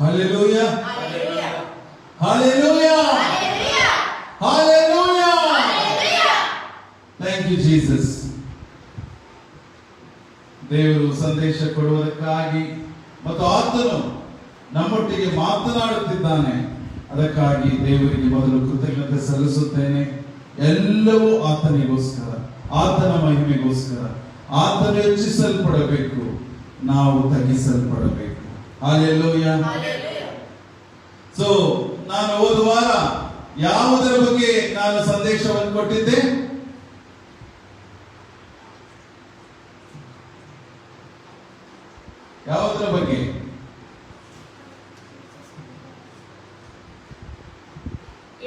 Hallelujah. Hallelujah. Hallelujah. Hallelujah. Hallelujah. Thank you Jesus. ದೇವರು ಸಂದೇಶ ಕೊಡುವುದಕ್ಕಾಗಿ ಮತ್ತು ಆತನು ನಮ್ಮೊಟ್ಟಿಗೆ ಮಾತನಾಡುತ್ತಿದ್ದಾನೆ. ಅದಕ್ಕಾಗಿ ದೇವರಿಗೆ ಮೊದಲು ಕೃತಜ್ಞತೆ ಸಲ್ಲಿಸುತ್ತೇನೆ. ಎಲ್ಲವೂ ಆತನಿಗೋಸ್ಕರ, ಆತನ ಮಹಿಮೆಗೋಸ್ಕರ. ಆತನು ಹೆಚ್ಚಿಸಲ್ಪಡಬೇಕು, ನಾವು ತಗ್ಗಿಸಲ್ಪಡಬೇಕು. ಹಲ್ಲೆಲೂಯಾ. ಸೊ ನಾನು ಹೋದ ವಾರ ಯಾವುದರ ಬಗ್ಗೆ ನಾನು ಸಂದೇಶವನ್ನು ಕೊಟ್ಟಿದ್ದೆ? ಯಾವುದರ ಬಗ್ಗೆ?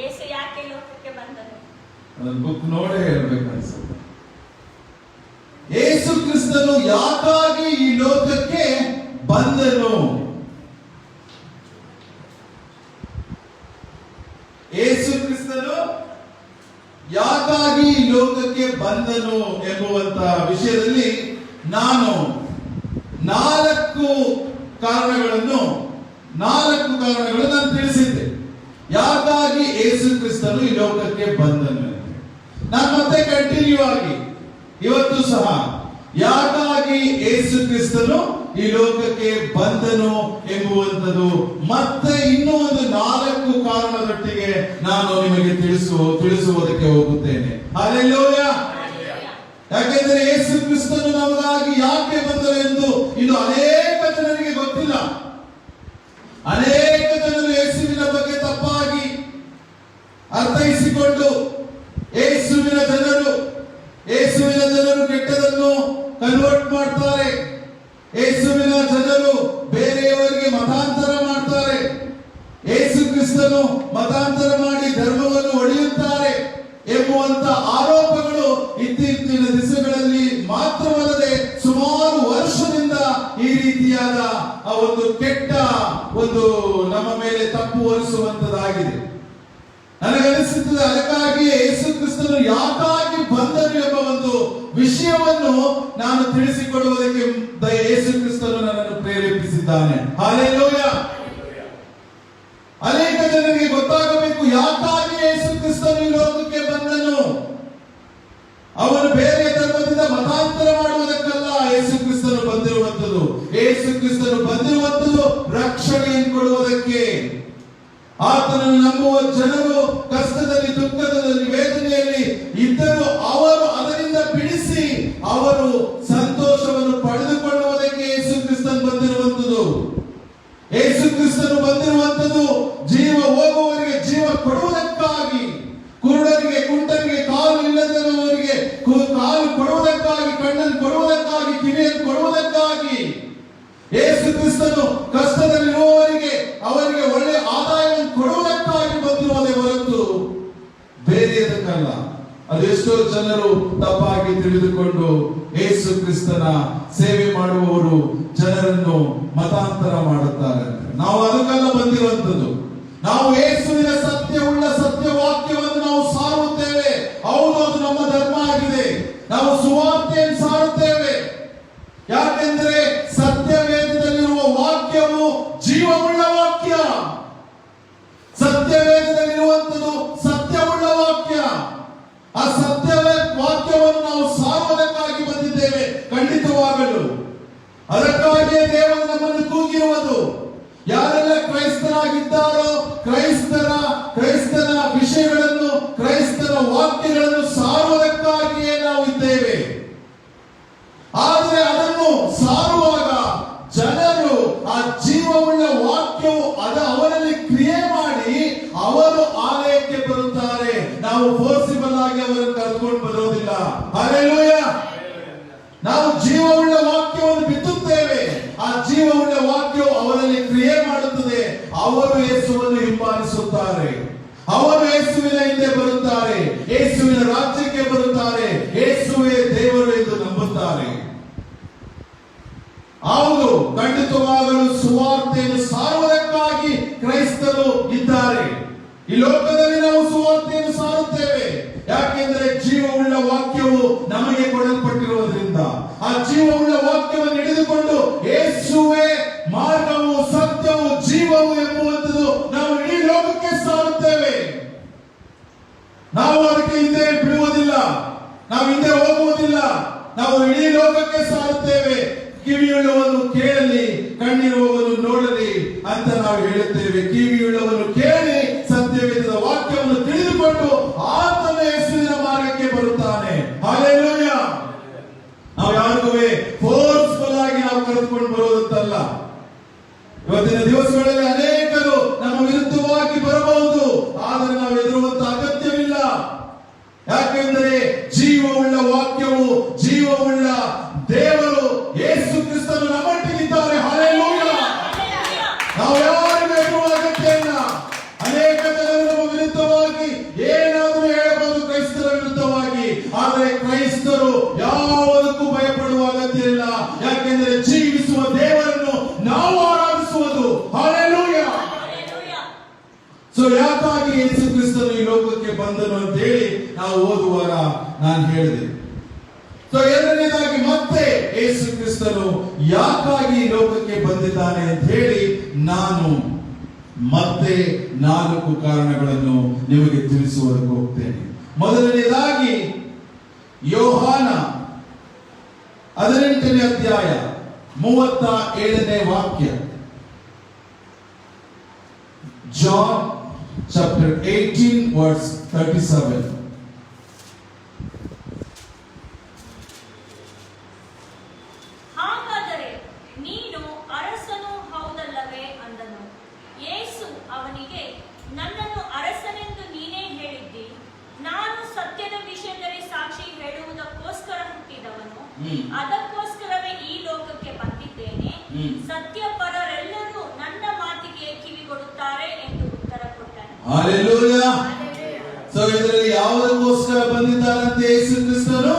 ಯೇಸು ಯಾಕೆ ಲೋಕಕ್ಕೆ ಬಂದನು? ಅದನ್ನ ಬುಕ್ ನೋಡೇ ಹೇಳ್ಬೇಕು ಅನ್ಸುತ್ತೆ. ಯೇಸು ಕ್ರಿಸ್ತನು ಯಾಕಾಗಿ ಈ ಲೋಕಕ್ಕೆ ಬಂದನು? ಯೇಸು ಕ್ರಿಸ್ತನು ಯಾಕಾಗಿ ಈ ಲೋಕಕ್ಕೆ ಬಂದನು ಎಂಬುವಂತ ವಿಷಯದಲ್ಲಿ ನಾನು ನಾಲ್ಕು ಕಾರಣಗಳನ್ನು ನಾನು ತಿಳಿಸಿದ್ದೆ. ಯಾಕಾಗಿ ಯೇಸು ಕ್ರಿಸ್ತನು ಈ ಲೋಕಕ್ಕೆ ಬಂದನು. ನಾನು ಮತ್ತೆ ಕಂಟಿನ್ಯೂ ಆಗಿ ಇವತ್ತು ಸಹ ಯಾಕಾಗಿ ಯೇಸು ಕ್ರಿಸ್ತನು ಈ ಲೋಕಕ್ಕೆ ಬಂದನು ಎಂಬುವಂಥದ್ದು ಮತ್ತೆ ಇನ್ನೂ ಒಂದು 4 ಕಾರಣದೊಟ್ಟಿಗೆ ನಾನು ನಿಮಗೆ ತಿಳಿಸುವುದಕ್ಕೆ ಹೋಗುತ್ತೇನೆ. ಹಲ್ಲೆಲೂಯಾ. ಯಾಕೆಂದರೆ ಯೇಸು ಕ್ರಿಸ್ತನು ನಮಗಾಗಿ ಯಾಕೆ ಬಂದರು ಎಂದು ಇದು ಅನೇಕ ಜನರಿಗೆ ಗೊತ್ತಿಲ್ಲ. ಅನೇಕ ಜನರು ಯೇಸುವಿನ ಬಗ್ಗೆ ತಪ್ಪಾಗಿ ಅರ್ಥೈಸಿಕೊಂಡು ಯೇಸುವಿನ ಜನರು ಕೆಟ್ಟದನ್ನು ಕನ್ವರ್ಟ್ ಮಾಡ್ತಾರೆ. ಯೇಸುವಿನ ಜನರು ಬೇರೆಯವರಿಗೆ ಮತಾಂತರ ಮಾಡ್ತಾರೆ. ಯೇಸು ಕ್ರಿಸ್ತನು ಮತಾಂತರ ಮಾಡಿ ಧರ್ಮವನ್ನು ಒಡೆಯುತ್ತಾರೆ ಎಂಬುವಂತ ಆರೋಪಗಳು ಇತ್ತೀಚಿನ ದಿವಸಗಳಲ್ಲಿ ಮಾತ್ರವಲ್ಲದೆ ಸುಮಾರು ವರ್ಷದಿಂದ ಈ ರೀತಿಯಾದ ಒಂದು ಕೆಟ್ಟ ನಮ್ಮ ಮೇಲೆ ತಪ್ಪು ಹೊರಿಸುವಂತದ್ದಾಗಿದೆ. ನನಗನಿಸುತ್ತದೆ ಅದಕ್ಕಾಗಿ ಯೇಸು ಕ್ರಿಸ್ತನು ಯಾಕಾಗಿ ಬಂದನು ಎಂಬ ಒಂದು ವಿಷಯವನ್ನು ನಾನು ತಿಳಿಸಿಕೊಡುವುದಕ್ಕೆ ಯೇಸು ಕ್ರಿಸ್ತನು ನನ್ನನ್ನು ಪ್ರೇರೇಪಿಸಿದ್ದಾನೆ. ಹಲ್ಲೆಲೂಯಾ. ಅನೇಕ ಜನರಿಗೆ ಗೊತ್ತಾಗಬೇಕು ಯಾಕಾಗಿ ಯೇಸು ಕ್ರಿಸ್ತನು ಈ ಲೋಕಕ್ಕೆ ಬಂದನು. ಅವನು ಬೇರೆ ಧರ್ಮದಿಂದ ಮತಾಂತರ ಮಾಡುವುದಕ್ಕಲ್ಲ ಯೇಸು ಕ್ರಿಸ್ತನು ಬಂದಿರುವಂತದ್ದು. ಯೇಸು ಕ್ರಿಸ್ತನು ಬಂದಿರುವಂತದ್ದು ರಕ್ಷಣೆಯನ್ನು ಕೊಡುವುದಕ್ಕೆ. ಆತನನ್ನು ನಂಬುವ ಜನರು ಕಷ್ಟದಲ್ಲಿ, ದುಃಖದಲ್ಲಿ, ವೇದನೆಯಲ್ಲಿ ಇದ್ದರೂ ಅವರು ಅದರಿಂದ ಬಿಡಿಸಿ ಅವರು ಸಂತೋಷವನ್ನು ಪಡೆದುಕೊಳ್ಳುವುದಕ್ಕೆ ಯೇಸು ಕ್ರಿಸ್ತನು ಬಂದಿರುವಂತದ್ದು. ಯೇಸು ಕ್ರಿಸ್ತನು ಬಂದಿರುವಂತದ್ದು ಜೀವ ಹೋಗುವವರಿಗೆ ಜೀವ ಕೊಡುವುದಕ್ಕಾಗಿ, ಕುರುಡರಿಗೆ, ಕುಂಟರಿಗೆ, ಕಾಲು ಇಲ್ಲದವರಿಗೆ ಕಾಲು ಕೊಡುವುದಕ್ಕಾಗಿ, ಕಣ್ಣನ್ನು ಕೊಡುವುದಕ್ಕಾಗಿ, ಕಿವಿಯನ್ನು ಕೊಡುವುದಕ್ಕಾಗಿ. ಯೇಸು ಕ್ರಿಸ್ತನು ಕಷ್ಟದಲ್ಲಿರುವವರಿಗೆ ಅವರಿಗೆ ಒಳ್ಳೆಯ ಆದಾಯವನ್ನು ಕೊಡುವುದಕ್ಕಾಗಿ ಬಂದಿರುವುದೇ ಹೊರತು ಬೇರೆಯದಕ್ಕಲ್ಲ. ಅದೆಷ್ಟೋ ಜನರು ತಪ್ಪಾಗಿ ತಿಳಿದುಕೊಂಡು ಯೇಸು ಕ್ರಿಸ್ತನ ಸೇವೆ ಮಾಡುವವರು ಜನರನ್ನು ಮತಾಂತರ ಮಾಡುತ್ತಾರೆ. ನಾವು ಅದಕ್ಕೆಲ್ಲ ಬಂದಿರುವಂತದ್ದು. ನಾವು ಯೇಸುವಿನ ಸತ್ಯವುಳ್ಳ ಸತ್ಯವಾಕ್ಯವನ್ನು ನಾವು ಸಾರುತ್ತೇವೆ. ಹೌದು, ಅದು ನಮ್ಮ ಧರ್ಮ ಆಗಿದೆ. ನಾವು ಸುವಾರ್ತೆಯನ್ನು ಸಾರುತ್ತೇವೆ. ಯಾಕೆಂದರೆ ಸತ್ಯವೇದದಲ್ಲಿರುವ ವಾಕ್ಯವು ಜೀವವುಳ್ಳ ವಾಕ್ಯ. ಸತ್ಯವೇದದಲ್ಲಿರುವಂತದ್ದು ಸತ್ಯವುಳ್ಳ ವಾಕ್ಯ. ಆ ವಾಕ್ಯವನ್ನು ನಾವು ಸಾರುವುದಕ್ಕಾಗಿ ಬಂದಿದ್ದೇವೆ, ಖಂಡಿತವಾಗಲು. ಅದಕ್ಕಾಗಿಯೇ ದೇವರು ನಮ್ಮನ್ನು ಕೂಗಿರುವುದು. ಯಾರೆಲ್ಲ ಕ್ರೈಸ್ತರಾಗಿದ್ದಾರೋ ಕ್ರೈಸ್ತನ ವಿಷಯಗಳನ್ನು, ಕ್ರೈಸ್ತನ ವಾಕ್ಯಗಳನ್ನು ಸಾರುವುದಕ್ಕಾಗಿಯೇ ನಾವು ಇದ್ದೇವೆ. ಆದರೆ ಅದನ್ನು ಸಾರುವಾಗ ಜನರು ಆ ಜೀವವುಳ್ಳ ವಾಕ್ಯವು ಅವರಲ್ಲಿ ಕ್ರಿಯೆ ಮಾಡಿ ಅವರು ಆಲಯಕ್ಕೆ ಬರುತ್ತಾರೆ. ನಾವು ಫೋರ್ಸಿಬಲ್ ಆಗಿ ಅವರನ್ನು ಕರ್ಕೊಂಡು ಬರೋದಿಲ್ಲ. ಹಲ್ಲೆಲೂಯಾ. ನಾವು ಜೀವವುಳ್ಳ ವಾಕ್ಯವನ್ನು ಬಿತ್ತುತ್ತೇವೆ. ಆ ಜೀವವುಳ್ಳ ವಾಕ್ಯವು ಅವರಲ್ಲಿ ಕ್ರಿಯೆ ಮಾಡುತ್ತದೆ. ಅವರು ಯೇಸುವನ್ನು ಹಿಂಬಾಲಿಸುತ್ತಾರೆ. ಅವರು ಯೇಸುವಿನ ಹಿಂದೆ ಬರುತ್ತಾರೆ. ಯೇಸುವಿನ ರಾಜ್ಯಕ್ಕೆ ಬರುತ್ತಾರೆ. ಯೇಸುವೇ ದೇವರು ಎಂದು ನಂಬುತ್ತಾರೆ. ಹೌದು, ಖಂಡಿತವಾಗಲು ಸುವಾರ್ತೆಯನ್ನು ಸಾರುವುದಕ್ಕಾಗಿ ಕ್ರೈಸ್ತರು ಇದ್ದಾರೆ. ಈ ಲೋಕದಲ್ಲಿ ನಾವು ಸುವಾರ್ತೆಯನ್ನು ಸಾರುತ್ತೇವೆ. ಯಾಕೆಂದರೆ ಜೀವವುಳ್ಳ ವಾಕ್ಯವು ನಮಗೆ ಕೊಡಲ್ಪಟ್ಟಿರುವುದರಿಂದ ಆ ಜೀವವುಳ್ಳ ವಾಕ್ಯವನ್ನು ಹಿಡಿದುಕೊಂಡು ಯೇಸುವೇ ಮಾರ್ಗವು, ಸತ್ಯವು, ಜೀವವು ನಾವು ಇಡೀ ಲೋಕಕ್ಕೆ ಸಾರುತ್ತೇವೆ, ಕಿವಿಯುಳ್ಳವನು ಕೇಳಲಿ, ಕಣ್ಣಿರುವವನು ನೋಡಲಿ ಅಂತ ನಾವು ಹೇಳುತ್ತೇವೆ. ಕಿವಿಯುಳ್ಳವನು ಕೇಳಿ ಸತ್ಯವೇದದ ವಾಕ್ಯವನ್ನು ತಿಳಿದುಕೊಂಡು ಆತನ ಯೇಸುವಿನ ಮಾರ್ಗಕ್ಕೆ ಬರುತ್ತಾನೆ. ಹಲ್ಲೆಲೂಯ. ನಾವು ಯಾರಿಗೂ ಫೋರ್ಸ್ಫುಲ್ ಆಗಿ ನಾವು ಕರೆದುಕೊಂಡು ಬರೋದಂತಲ್ಲ. ಇವತ್ತಿನ ದಿವಸಗಳಲ್ಲಿ ಅನೇಕರು ನಮ್ಮ ವಿರುದ್ಧವಾಗಿ ಬರಬಹುದು, ಆದರೆ ನಾವು ಹೆದರುವಂತ ಅಗತ್ಯವಿಲ್ಲ. ಯಾಕೆಂದರೆ ಜೀವವುಳ್ಳ ವಾಕ್ಯವು, ಜೀವವುಳ್ಳ ದೇವರು ಯೇಸು ಕ್ರಿಸ್ತನು ನಮ್ಮೊಟ್ಟಿಗಿದ್ದಾರೆ. ಹಲ್ಲೆಲೂಯ. ನಾವು ಯಾರಿಗೂ ಹೆದರುವ ಅಗತ್ಯ ಇಲ್ಲ. ಅನೇಕ ಜನರು ನಮ್ಮ ವಿರುದ್ಧವಾಗಿ ಏನಾದರೂ ಹೇಳಬಹುದು, ಕ್ರೈಸ್ತರ ವಿರುದ್ಧವಾಗಿ, ಆದರೆ ಕ್ರೈಸ್ತರು ಯಾವುದಕ್ಕೂ ಭಯಪಡುವ ಅಗತ್ಯ ಇಲ್ಲ. ಯಾಕೆಂದರೆ ಜೀವಿಸುವ ದೇವರನ್ನು ನಾವು ಆರಾಧಿಸುವುದು. ಹಲ್ಲೆಲೂಯ. ಸೊ ಯಾಕಾಗಿ ಯೇಸು ಕ್ರಿಸ್ತನು ಈ ಲೋಕಕ್ಕೆ ಬಂದನು ಅಂತ ಹೇಳಿ ನಾವು ಓದುವಾಗ ನಾನು ಹೇಳಿದೆ. ಸೊ ಎರಡನೇದಾಗಿ ಮತ್ತೆ ಯೇಸು ಕ್ರಿಸ್ತನು ಯಾಕಾಗಿ ಈ ಲೋಕಕ್ಕೆ ಬಂದಿದ್ದಾನೆ ಅಂತ ಹೇಳಿ ನಾನು ಮತ್ತೆ 4 ಕಾರಣಗಳನ್ನು ನಿಮಗೆ ತಿಳಿಸುವುದಕ್ಕೆ ಹೋಗ್ತೇನೆ. ಮೊದಲನೇದಾಗಿ ಯೋಹಾನ 18ನೇ ಅಧ್ಯಾಯ 37ನೇ ವಾಕ್ಯ. John chapter 18 verse 37. ಹಾಗಾದರೆ ನೀನು ಅರಸನು ಹೌದಲ್ಲವೇ ಅಂದನು. ಯೇಸು ಅವನಿಗೆ, ನನ್ನನ್ನು ಅರಸನೆಂದು ನೀನೇ ಹೇಳಿದ್ದಿ. ನಾನು ಸತ್ಯದ ವಿಷಯದಲ್ಲಿ ಸಾಕ್ಷಿ ಹೇಳುವುದಕ್ಕೋಸ್ಕರ ಹುಟ್ಟಿದವನು, ಅದಕ್ಕೋಸ್ಕರವೇ ಈ ಲೋಕಕ್ಕೆ ಬಂದಿದ್ದೇನೆ. ಸತ್ಯಪರರೆಲ್ಲರೂ ನನ್ನ ಮಾತಿಗೆ ಕಿವಿಗೊಡುತ್ತಾರೆ ಎಂದು ಉತ್ತರ ಕೊಟ್ಟನು. ಹಲ್ಲೆಲೂಯ. ಸೊ ಇದರಲ್ಲಿ ಯಾವುದಕ್ಕೋಸ್ಕರ ಬಂದಿದ್ದಾರಂತೆ ಯೇಸು ಕ್ರಿಸ್ತನು?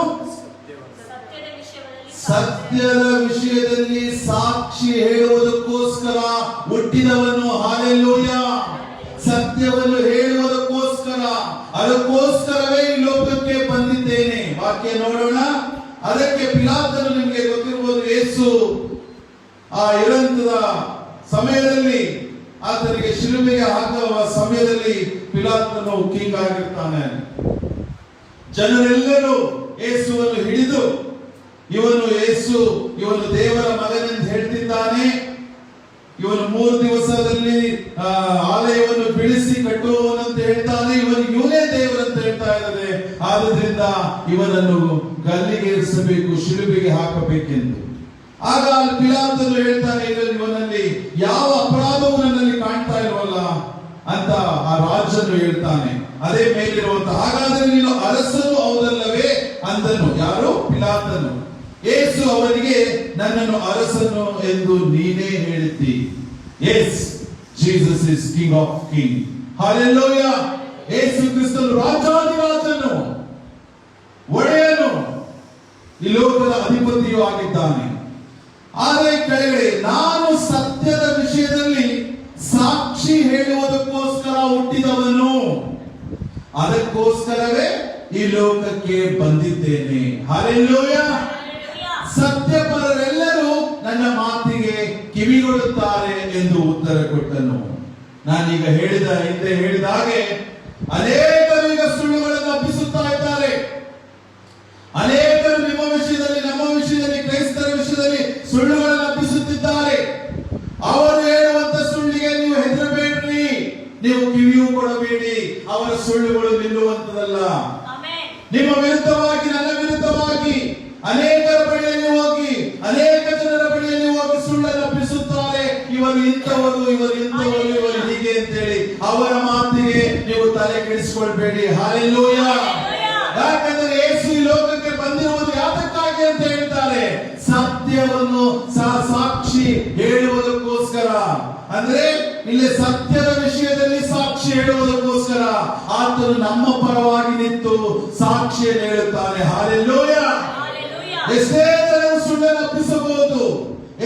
ಸತ್ಯದ ವಿಷಯದಲ್ಲಿ ಸಾಕ್ಷಿ ಹೇಳುವುದಕ್ಕೋಸ್ಕರ ಹುಟ್ಟಿದವನು. ಹಲ್ಲೆಲೂಯ. ಸತ್ಯವನ್ನು ಹೇಳುವುದಕ್ಕೋಸ್ಕರ, ಅದಕ್ಕೋಸ್ಕರವೇ ಈ ಲೋಕಕ್ಕೆ ಬಂದಿದ್ದೇನೆ. ವಾಕ್ಯ ನೋಡೋಣ. ಅದಕ್ಕೆ ಪಿಲಾತನು, ನಿಮಗೆ ಗೊತ್ತಿರಬಹುದು, ಯೇಸು ಆ ಇರಂತದ ಸಮಯದಲ್ಲಿ, ಆತನಿಗೆ ಶಿಲುಬೆಗೆ ಹಾಕುವ ಸಮಯದಲ್ಲಿ ಪಿಲಾತನು ಕಿಂಗ್ ಆಗಿರ್ತಾನೆ. ಜನರೆಲ್ಲರೂ ಯೇಸುವನ್ನು ಹಿಡಿದು, ಇವನು ದೇವರ ಮಗನೆಂದು ಹೇಳ್ತಿದ್ದಾನೆ, ಇವನು 3 ದಿವಸದಲ್ಲಿ ಆಲಯವನ್ನು ಬಿಡಿಸಿ ಕಟ್ಟುವವನಂತ ಹೇಳ್ತಾನೆ, ಇವನೇ ದೇವರಂತ ಹೇಳ್ತಾ ಇದ್ದಾರೆ. ಆದ್ರಿಂದ ಇವನನ್ನು ಗಲ್ಲಿಗೇರಿಸಬೇಕು, ಶಿಲುಬೆಗೆ ಹಾಕಬೇಕೆಂದು. ಆಗ ಪಿಲಾತನು ಹೇಳ್ತಾನೆ, ಇವನಲ್ಲಿ ಯಾವ ಅಪರಾಧವು ನನ್ನಲ್ಲಿ ಕಾಣ್ತಾ ಇಲ್ವಲ್ಲ ಅಂತ ಆ ರಾಜನು ಹೇಳ್ತಾನೆ. ಅದೇ ಮೇಲಿರುವಂತಹ, ಹಾಗಾದ್ರೆ ನೀನು ಅರಸನು ಹೌದಲ್ಲವೇ ಅಂದನು. ಯಾರು? ಪಿಲಾತನು. ಯೇಸು ಅವನಿಗೆ, ನನ್ನನ್ನು ಅರಸನು ಎಂದು ನೀನೇ ಹೇಳಿದ್ದಿ. Yes, Jesus is king of king. Hallelujah. ಯೇಸು ಕ್ರಿಸ್ತನು ರಾಜಾಧಿರಾಜನು, ಒಡೆಯನು, ಈ ಲೋಕದ ಅಧಿಪತಿಯೂ ಆಗಿದ್ದಾನೆ. ಆದರೆ ಕೆಳಗಡೆ, ನಾನು ಸತ್ಯದ ವಿಷಯದಲ್ಲಿ ಸಾಕ್ಷಿ ಹೇಳುವುದಕ್ಕೋಸ್ಕರ ಹುಟ್ಟಿದವನು, ಅದಕ್ಕೋಸ್ಕರವೇ ಈ ಲೋಕಕ್ಕೆ ಬಂದಿದ್ದೇನೆ. ಹಲ್ಲೆಲೂಯ. ಸತ್ಯಪರರೆಲ್ಲರೂ ನನ್ನ ಮಾತಿಗೆ ಕಿವಿಗೊಡುತ್ತಾರೆ ಎಂದು ಉತ್ತರ ಕೊಟ್ಟನು. ನಾನೀಗ ಹಿಂದೆ ಹೇಳಿದ ಹಾಗೆ ಅನೇಕರು ಈಗ ಸುಳ್ಳುಗಳನ್ನು ಹಬ್ಬಿಸುತ್ತಾ ಇದ್ದಾರೆ. ಅನೇಕರು ನಿಮ್ಮ ವಿಷಯದಲ್ಲಿ, ನಮ್ಮ ವಿಷಯದಲ್ಲಿ, ಕ್ರೈಸ್ತರ ವಿಷಯದಲ್ಲಿ ಸುಳ್ಳುಗಳನ್ನು ಹಬ್ಬಿಸುತ್ತಿದ್ದಾರೆ. ಅವರು ಹೇಳುವಂತ ಸುಳ್ಳಿಗೆ ನೀವು ಹೆದರಬೇಡ್ರಿ, ನೀವು ಕಿವಿಯೂ ಕೊಡಬೇಡಿ. ಅವರ ಸುಳ್ಳುಗಳು ನಿಲ್ಲುವಂತದಲ್ಲ. ನಿಮ್ಮ ವಿರುದ್ಧವಾಗಿ, ನನ್ನ ವಿರುದ್ಧವಾಗಿ ಅನೇಕರ ಬಳಿಯಲ್ಲಿ ಹೋಗಿ, ಅನೇಕ ಜನರ ಬಳಿಯಲ್ಲಿ ಹೋಗಿ ಸುಳ್ಳನ್ನು ಹಬ್ಬಿಸುತ್ತಾರೆ. ಇವರು ಇಂಥವರು, ಇವರು ಹೀಗೆ ಅಂತೇಳಿ ಅವರ ಮಾತಿಗೆ ನೀವು ತಲೆ ಕೆಡಿಸಿಕೊಳ್ಬೇಡಿ. ಹಲ್ಲೆಲೂಯ. ಯಾಕಂದ್ರೆ ಯೇಸು ಈ ಲೋಕಕ್ಕೆ ಬಂದಿರುವುದು ಯಾತಕ್ಕಾಗಿ ಅಂತ ಹೇಳ್ತಾರೆ? ಸತ್ಯವನ್ನು ಸಾಕ್ಷಿ ಹೇಳುವುದಕ್ಕೋಸ್ಕರ. ಅಂದ್ರೆ ಇಲ್ಲಿ ಸತ್ಯದ ವಿಷಯದಲ್ಲಿ ಸಾಕ್ಷಿ ಹೇಳುವುದಕ್ಕೋಸ್ಕರ ಆತನು ನಮ್ಮ ಪರವಾಗಿ ನಿಂತು ಸಾಕ್ಷಿಯನ್ನು ಹೇಳುತ್ತಾನೆ. ಹಲ್ಲೆಲೂಯ. ಎಷ್ಟೇ ಜನರು ಸುಳ್ಳನ್ನು ಹಬ್ಬಿಸಬಹುದು,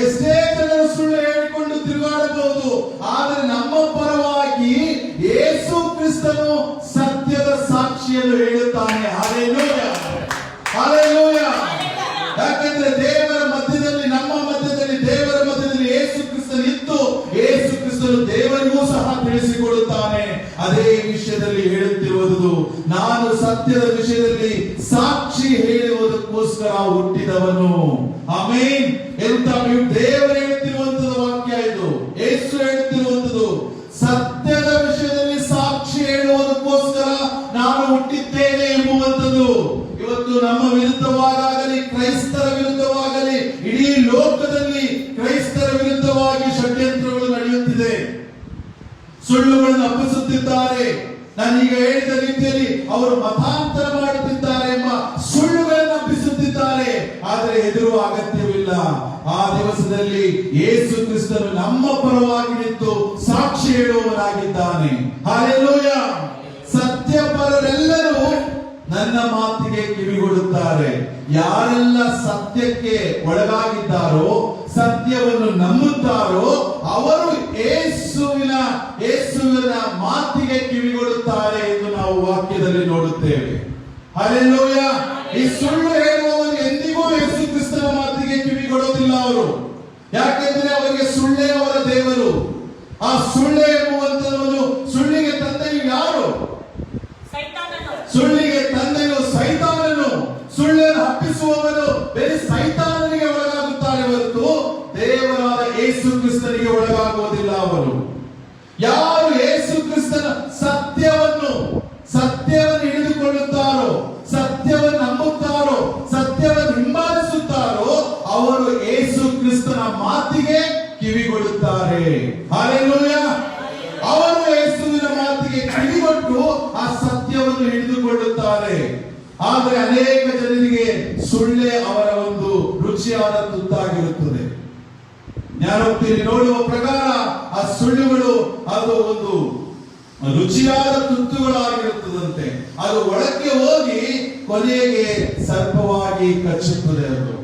ಎಷ್ಟೇ ಜನರು ಸುಳ್ಳು ಹೇಳಿಕೊಂಡು ತಿರುಗಾಡಬಹುದು, ಆದರೆ ನಮ್ಮ ಪರವಾಗಿ ಯೇಸು ಕ್ರಿಸ್ತನು ಸತ್ಯದ ಸಾಕ್ಷಿಯನ್ನು ಹೇಳುತ್ತಾನೆ. ಹಲ್ಲೆಲೂಯ. ಹಲ್ಲೆಲೂಯ. ಯಾಕಂದ್ರೆ ದೇವರ ಮಧ್ಯದಲ್ಲಿ, ನಮ್ಮ ಮಧ್ಯದಲ್ಲಿ, ದೇವರ ಮಧ್ಯದಲ್ಲಿ ಯೇಸು ಕ್ರಿಸ್ತನು ಇದ್ದು, ಯೇಸು ಕ್ರಿಸ್ತನು ದೇವರಿಗೂ ಸಹ ತಿಳಿಸಿಕೊಡುತ್ತಾನೆ. ಅದೇ ವಿಷಯದಲ್ಲಿ ಹೇಳುತ್ತಿರುವುದು, ನಾನು ಸತ್ಯದ ವಿಷಯದಲ್ಲಿ ಸಾಕ್ಷಿ ಹೇಳುವುದಕ್ಕೂ ಹೇಳುವುದಕ್ಕೋಸ್ಕರ ಹುಟ್ಟಿದವನು. ಆಮೆನ್. ಎಂತ ದೇವರು ಹೇಳ್ತಿರುವಂತದ್ದು ವಾಕ್ಯ ಇದು, ಯೇಸು ಹೇಳ್ತಿರುವಂತದ್ದು. ಸತ್ಯದ ವಿಷಯದಲ್ಲಿ ಸಾಕ್ಷಿ ಹೇಳುವುದಕ್ಕೋಸ್ಕರ ನಾನು ಹುಟ್ಟಿದ್ದೇನೆ ಎಂಬುವಂಥದ್ದು. ಇವತ್ತು ನಮ್ಮ ವಿರುದ್ಧವಾಗಲಿ, ಕ್ರೈಸ್ತರ ವಿರುದ್ಧವಾಗಲಿ, ಇಡೀ ಲೋಕದಲ್ಲಿ ಕ್ರೈಸ್ತರ ವಿರುದ್ಧವಾಗಿ ಷಡ್ಯಂತ್ರಗಳು ನಡೆಯುತ್ತಿದೆ. ಸುಳ್ಳುಗಳನ್ನು ಹಬ್ಬಿಸುತ್ತಿದ್ದಾರೆ. ನಾನೀಗ ಹೇಳಿದ ರೀತಿಯಲ್ಲಿ ಅವರು ಮತಾಂತರ ಮಾಡುತ್ತಿದ್ದಾರೆ ಎಂಬ ಸುಳ್ಳುಗಳನ್ನು ಹಬ್ಬಿಸುತ್ತಿದ್ದಾರೆ. ಆದರೆ ಹೆದರುವ ಅಗತ್ಯವಿಲ್ಲ. ಆ ದಿವಸದಲ್ಲಿ ಯೇಸು ಕ್ರಿಸ್ತನು ನಮ್ಮ ಪರವಾಗಿ ನಿಂತು ಸಾಕ್ಷಿ ಹೇಳುವವನಾಗಿದ್ದಾನೆ. ಹಲ್ಲೆಲೂಯ. ಸತ್ಯಪರರೆಲ್ಲರೂ ನನ್ನ ಮಾತಿಗೆ ಕಿವಿಗೊಡುತ್ತಾರೆ. ಯಾರೆಲ್ಲ ಸತ್ಯಕ್ಕೆ ಒಳಗಾಗಿದ್ದಾರೋ, ಸತ್ಯವನ್ನು ನಂಬುತ್ತಾರೋ ಅವರು ಯೇಸುವಿನ ಮಾತಿಗೆ ಕಿವಿಗೊಡುತ್ತಾರೆ ಎಂದು ನಾವು ವಾಕ್ಯದಲ್ಲಿ ನೋಡುತ್ತೇವೆ. ಹಲ್ಲೆಲೂಯ. ಈ ಸುಳ್ಳು ಹೇಳುವವರು ಎಂದಿಗೂ ಯೇಸು ಕ್ರಿಸ್ತನ ಮಾತಿಗೆ ಕಿವಿಗೊಡುವುದಿಲ್ಲ ಅವರು. ಯಾಕೆಂದ್ರೆ ಅವರಿಗೆ ಸುಳ್ಳೇ ಅವರ ದೇವರು. ಆ ಸುಳ್ಳು ಎಂಬುವಂತವನು, ಸುಳ್ಳಿಗೆ ತಂದೆಯು ಯಾರು? ಸುಳ್ಳಿಗೆ ತಂದೆಯು ಸೈತಾನನು. ಸುಳ್ಳನ್ನು ಹಬ್ಬಿಸುವವನು ಬೇರೆ ಸೈತಾನನಿಗೆ ಒಳಗಾಗುತ್ತಾರೆ ಹೊರತು ದೇವರಾದ ಯೇಸು ಕ್ರಿಸ್ತನಿಗೆ ಒಳಗಾಗುವುದಿಲ್ಲ ಅವರು. ಯಾರು ಯೇಸು ಕ್ರಿಸ್ತನ ಸತ್ಯವನ್ನು ಹಿಡಿದುಕೊಳ್ಳುತ್ತಾರೋ, ಸತ್ಯವನ್ನು ನಂಬುತ್ತಾರೋ, ಸತ್ಯವನ್ನು ಹಿಂಬಾಲಿಸುತ್ತಾರೋ ಅವರು ಯೇಸು ಕ್ರಿಸ್ತನ ಮಾತಿಗೆ ಕಿವಿಗೊಡುತ್ತಾರೆ. ಹಲ್ಲೆಲೂಯ. ಅವರು ಯೇಸುವಿನ ಮಾತಿಗೆ ಕಿವಿಗೊಟ್ಟು ಆ ಸತ್ಯವನ್ನು ಹಿಡಿದುಕೊಳ್ಳುತ್ತಾರೆ. ಆದರೆ ಅನೇಕ ಜನರಿಗೆ ಸುಳ್ಳೇ ಅವರ ಒಂದು ರುಚಿಯಾದ ತುತ್ತಾಗಿರುತ್ತದೆ. ಜ್ಞಾನೋಕ್ತಿಯಲ್ಲಿ ನೋಡುವ ಪ್ರಕಾರ ಆ ಸುಳ್ಳುಗಳು ಅದು ಒಂದು ರುಚಿಯಾದ ತುತ್ತುಗಳಾಗಿರುತ್ತದಂತೆ. ಅದು ಒಳಕ್ಕೆ ಹೋಗಿ ಕೊನೆಗೆ ಸರ್ಪವಾಗಿ ಕಚ್ಚುತ್ತದೆ. ಅದು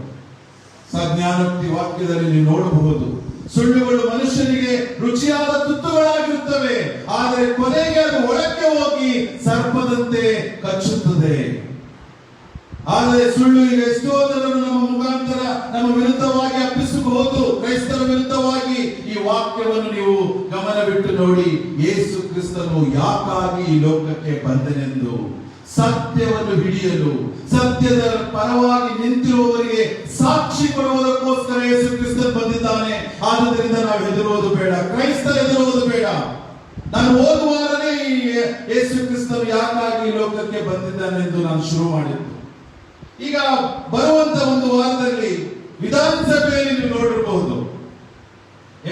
ಜ್ಞಾನೋಕ್ತಿ ವಾಕ್ಯದಲ್ಲಿ ನೀವು ನೋಡಬಹುದು. ಸುಳ್ಳುಗಳು ಮನುಷ್ಯನಿಗೆ ರುಚಿಯಾದ ತುತ್ತುಗಳಾಗಿರುತ್ತವೆ, ಆದರೆ ಕೊನೆಗೆ ಅದು ಒಳಕ್ಕೆ ಹೋಗಿ ಸರ್ಪದಂತೆ ಕಚ್ಚುತ್ತದೆ. ಆದರೆ ಸುಳ್ಳು ಈಗ ಎಷ್ಟೋ ಜನರು ನಮ್ಮ ಮುಖಾಂತರ ನಮ್ಮ ವಿರುದ್ಧವಾಗಿ ಹಬ್ಬಿಸಬಹುದು. ಕ್ರೈಸ್ತರ ವಿರುದ್ಧವಾಗಿ ಈ ವಾಕ್ಯವನ್ನು ನೀವು ಗಮನವಿಟ್ಟು ನೋಡಿ. ಯೇಸು ಕ್ರಿಸ್ತನು ಯಾಕಾಗಿ ಈ ಲೋಕಕ್ಕೆ ಬಂದನೆಂದು, ಸತ್ಯವನ್ನು ಹಿಡಿಯಲು, ಸತ್ಯದ ಪರವಾಗಿ ನಿಂತಿರುವವರಿಗೆ ಸಾಕ್ಷಿ ಕೊಡುವುದಕ್ಕೋಸ್ಕರ ಯೇಸು ಕ್ರಿಸ್ತನು ಬಂದಿದ್ದಾನೆ. ಆದುದರಿಂದ ನಾವು ಹೆದರುವುದು ಬೇಡ, ಕ್ರೈಸ್ತರ ಹೆದರುವುದು ಬೇಡ. ನಾನು ಓದುವಾರನೇ ಯೇಸು ಕ್ರಿಸ್ತನು ಯಾಕಾಗಿ ಈ ಲೋಕಕ್ಕೆ ಬಂದಿದ್ದಾನೆ ಎಂದು ನಾನು ಶುರು ಮಾಡಿದ್ದು. ಈಗ ಬರುವಂತ ಒಂದು ವಾರದಲ್ಲಿ ವಿಧಾನಸಭೆಯಲ್ಲಿ ನೀವು ನೋಡಿರಬಹುದು,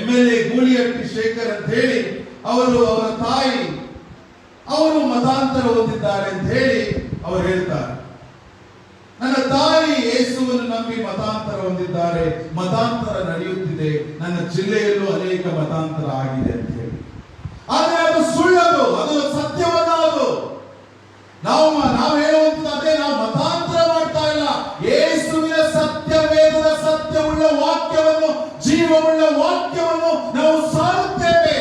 MLA ಗೂಳಿಹಟ್ಟಿ ಶೇಖರ್ ಅಂತ ಹೇಳಿ ಅವರ ತಾಯಿ ಅವರು ಮತಾಂತರ ಹೊಂದಿದ್ದಾರೆ ಅಂತ ಹೇಳಿ ಅವರು ಹೇಳ್ತಾರೆ. ನನ್ನ ತಾಯಿ ಯೇಸುವನ್ನು ನಂಬಿ ಮತಾಂತರ ಹೊಂದಿದ್ದಾರೆ, ಮತಾಂತರ ನಡೆಯುತ್ತಿದೆ, ನನ್ನ ಜಿಲ್ಲೆಯಲ್ಲೂ ಅನೇಕ ಮತಾಂತರ ಆಗಿದೆ ಅಂತ ಹೇಳಿ. ಆದರೆ ಅದು ಸುಳ್ಳದು, ಅದು ಸತ್ಯವಲ್ಲ. ಅದು ನಾವು ಹೇಳುವಂಥದ್ದು ಅದೇ. ನಾವು ಮತಾಂತರ ಮಾಡ್ತಾ ಇಲ್ಲ. ಯೇಸುವಿನ ಸತ್ಯ, ವೇದದ ಸತ್ಯವುಳ್ಳ ವಾಕ್ಯವನ್ನು, ಜೀವವುಳ್ಳ ವಾಕ್ಯವನ್ನು ನಾವು ಸಾರುತ್ತೇವೆ.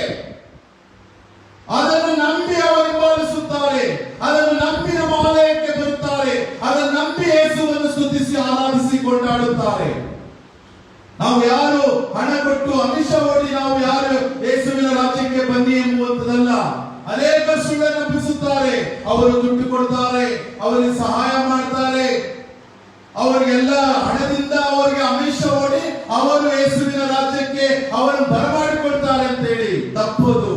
ಅದನ್ನು ನಂಬಿ ಅವರು ಹಿಂಬಾಲಿಸುತ್ತಾರೆ, ಅದನ್ನು ನಂಬಿ ನಮ್ಮ ಆಲಯಕ್ಕೆ ಬರುತ್ತಾರೆ, ಅದನ್ನು ನಂಬಿ ಯೇಸುವನ್ನು ಸ್ತುತಿಸಿ ಆರಾಧಿಸಿ ಕೊಂಡಾಡುತ್ತಾರೆ. ನಾವು ಯಾರು ಹಣ ಕೊಟ್ಟು ಅಮಿಷ ಓಡಿ ನಾವು ಯಾರು ಯೇಸುವಿನ ರಾಜ್ಯಕ್ಕೆ ಬನ್ನಿ ಎಂಬುವಂತದಲ್ಲ. ಅನೇಕ ಸುಳ್ಳನ್ನು ಹಬ್ಬಿಸುತ್ತಾರೆ. ಅವರು ದುಡ್ಡು ಕೊಡ್ತಾರೆ, ಅವರಿಗೆ ಸಹಾಯ ಮಾಡ್ತಾರೆ, ಅವರಿಗೆಲ್ಲ ಹಣದಿಂದ ಅವರಿಗೆ ಅಮಿಷ ಓಡಿ ಅವರು ಯೇಸುವಿನ ರಾಜ್ಯಕ್ಕೆ ಅವರನ್ನು ಬರಮಾಡಿಕೊಳ್ತಾರೆ ಅಂತೇಳಿ ತಪ್ಪದು.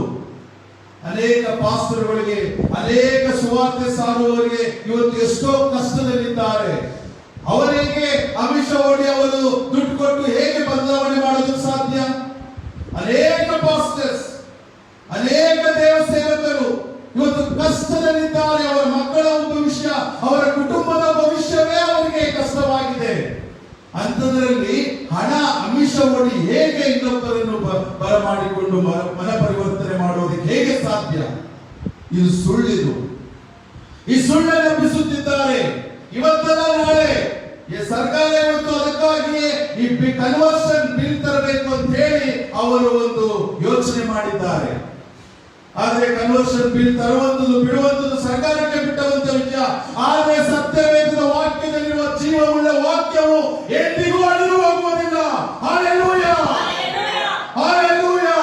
ಅನೇಕ ಪಾಸ್ಟರ್ಗಳಿಗೆ, ಅನೇಕ ಸುವಾರ್ತೆ ಸಾರುವವರಿಗೆ ಇವತ್ತು ಎಷ್ಟೋ ಕಷ್ಟದಲ್ಲಿದ್ದಾರೆ. ಅವರಿಗೆ ಅಮಿಷ ಓಡಿ ಅವರು ದುಡ್ಡು ಕೊಟ್ಟು ಹೇಗೆ ಬದಲಾವಣೆ ಮಾಡೋದಕ್ಕೆ ಸಾಧ್ಯ? ಅನೇಕ ಪಾಸ್ಟರ್ಸ್, ಅನೇಕ ದೇವ ಸೇವಕರು ಇವತ್ತು ಕಷ್ಟದಲ್ಲಿದ್ದಾರೆ. ಅವರ ಮಕ್ಕಳ ಭವಿಷ್ಯ, ಅವರ ಕುಟುಂಬದ ಭವಿಷ್ಯವೇ ಅವರಿಗೆ ಕಷ್ಟವಾಗಿದೆ. ಅಂಥದ್ರಲ್ಲಿ ಹಣ ಅಮಿಷ ಓಡಿ ಹೇಗೆ ಇನ್ನೊಬ್ಬರನ್ನು ಬರಮಾಡಿಕೊಂಡು ಮನ ಪರಿವರ್ತನೆ ಮಾಡೋದಕ್ಕೆ ಹೇಗೆ ಸಾಧ್ಯ? ಇದು ಸುಳ್ಳಿದು. ಈ ಸುಳ್ಳನ್ನು ಹಬ್ಬಿಸುತ್ತಿದ್ದಾರೆ. ಇವತ್ತಲ್ಲ ನಾಳೆ ಸರ್ಕಾರ ಇವತ್ತು ಅದಕ್ಕಾಗಿಯೇ ಈ ಕನ್ವರ್ಷನ್ ಬಿಲ್ ತರಬೇಕು ಅಂತ ಹೇಳಿ ಅವರು ಒಂದು ಯೋಚನೆ ಮಾಡಿದ್ದಾರೆ. ಆದ್ರೆ ಕನ್ವರ್ಷನ್ ಬಿಲ್ ತರುವಂತದ್ದು ಬಿಡುವಂತದ್ದು ಸರ್ಕಾರಕ್ಕೆ ಬಿಟ್ಟವಂತ ವಿಷಯ. ಆದ್ರೆ ಸತ್ಯವೇದದ ವಾಕ್ಯದಲ್ಲಿರುವ ಜೀವವುಳ್ಳ ವಾಕ್ಯವು ಎಂದಿಗೂ ಅಳಿದು ಹೋಗುವುದಿಲ್ಲ. Hallelujah, hallelujah.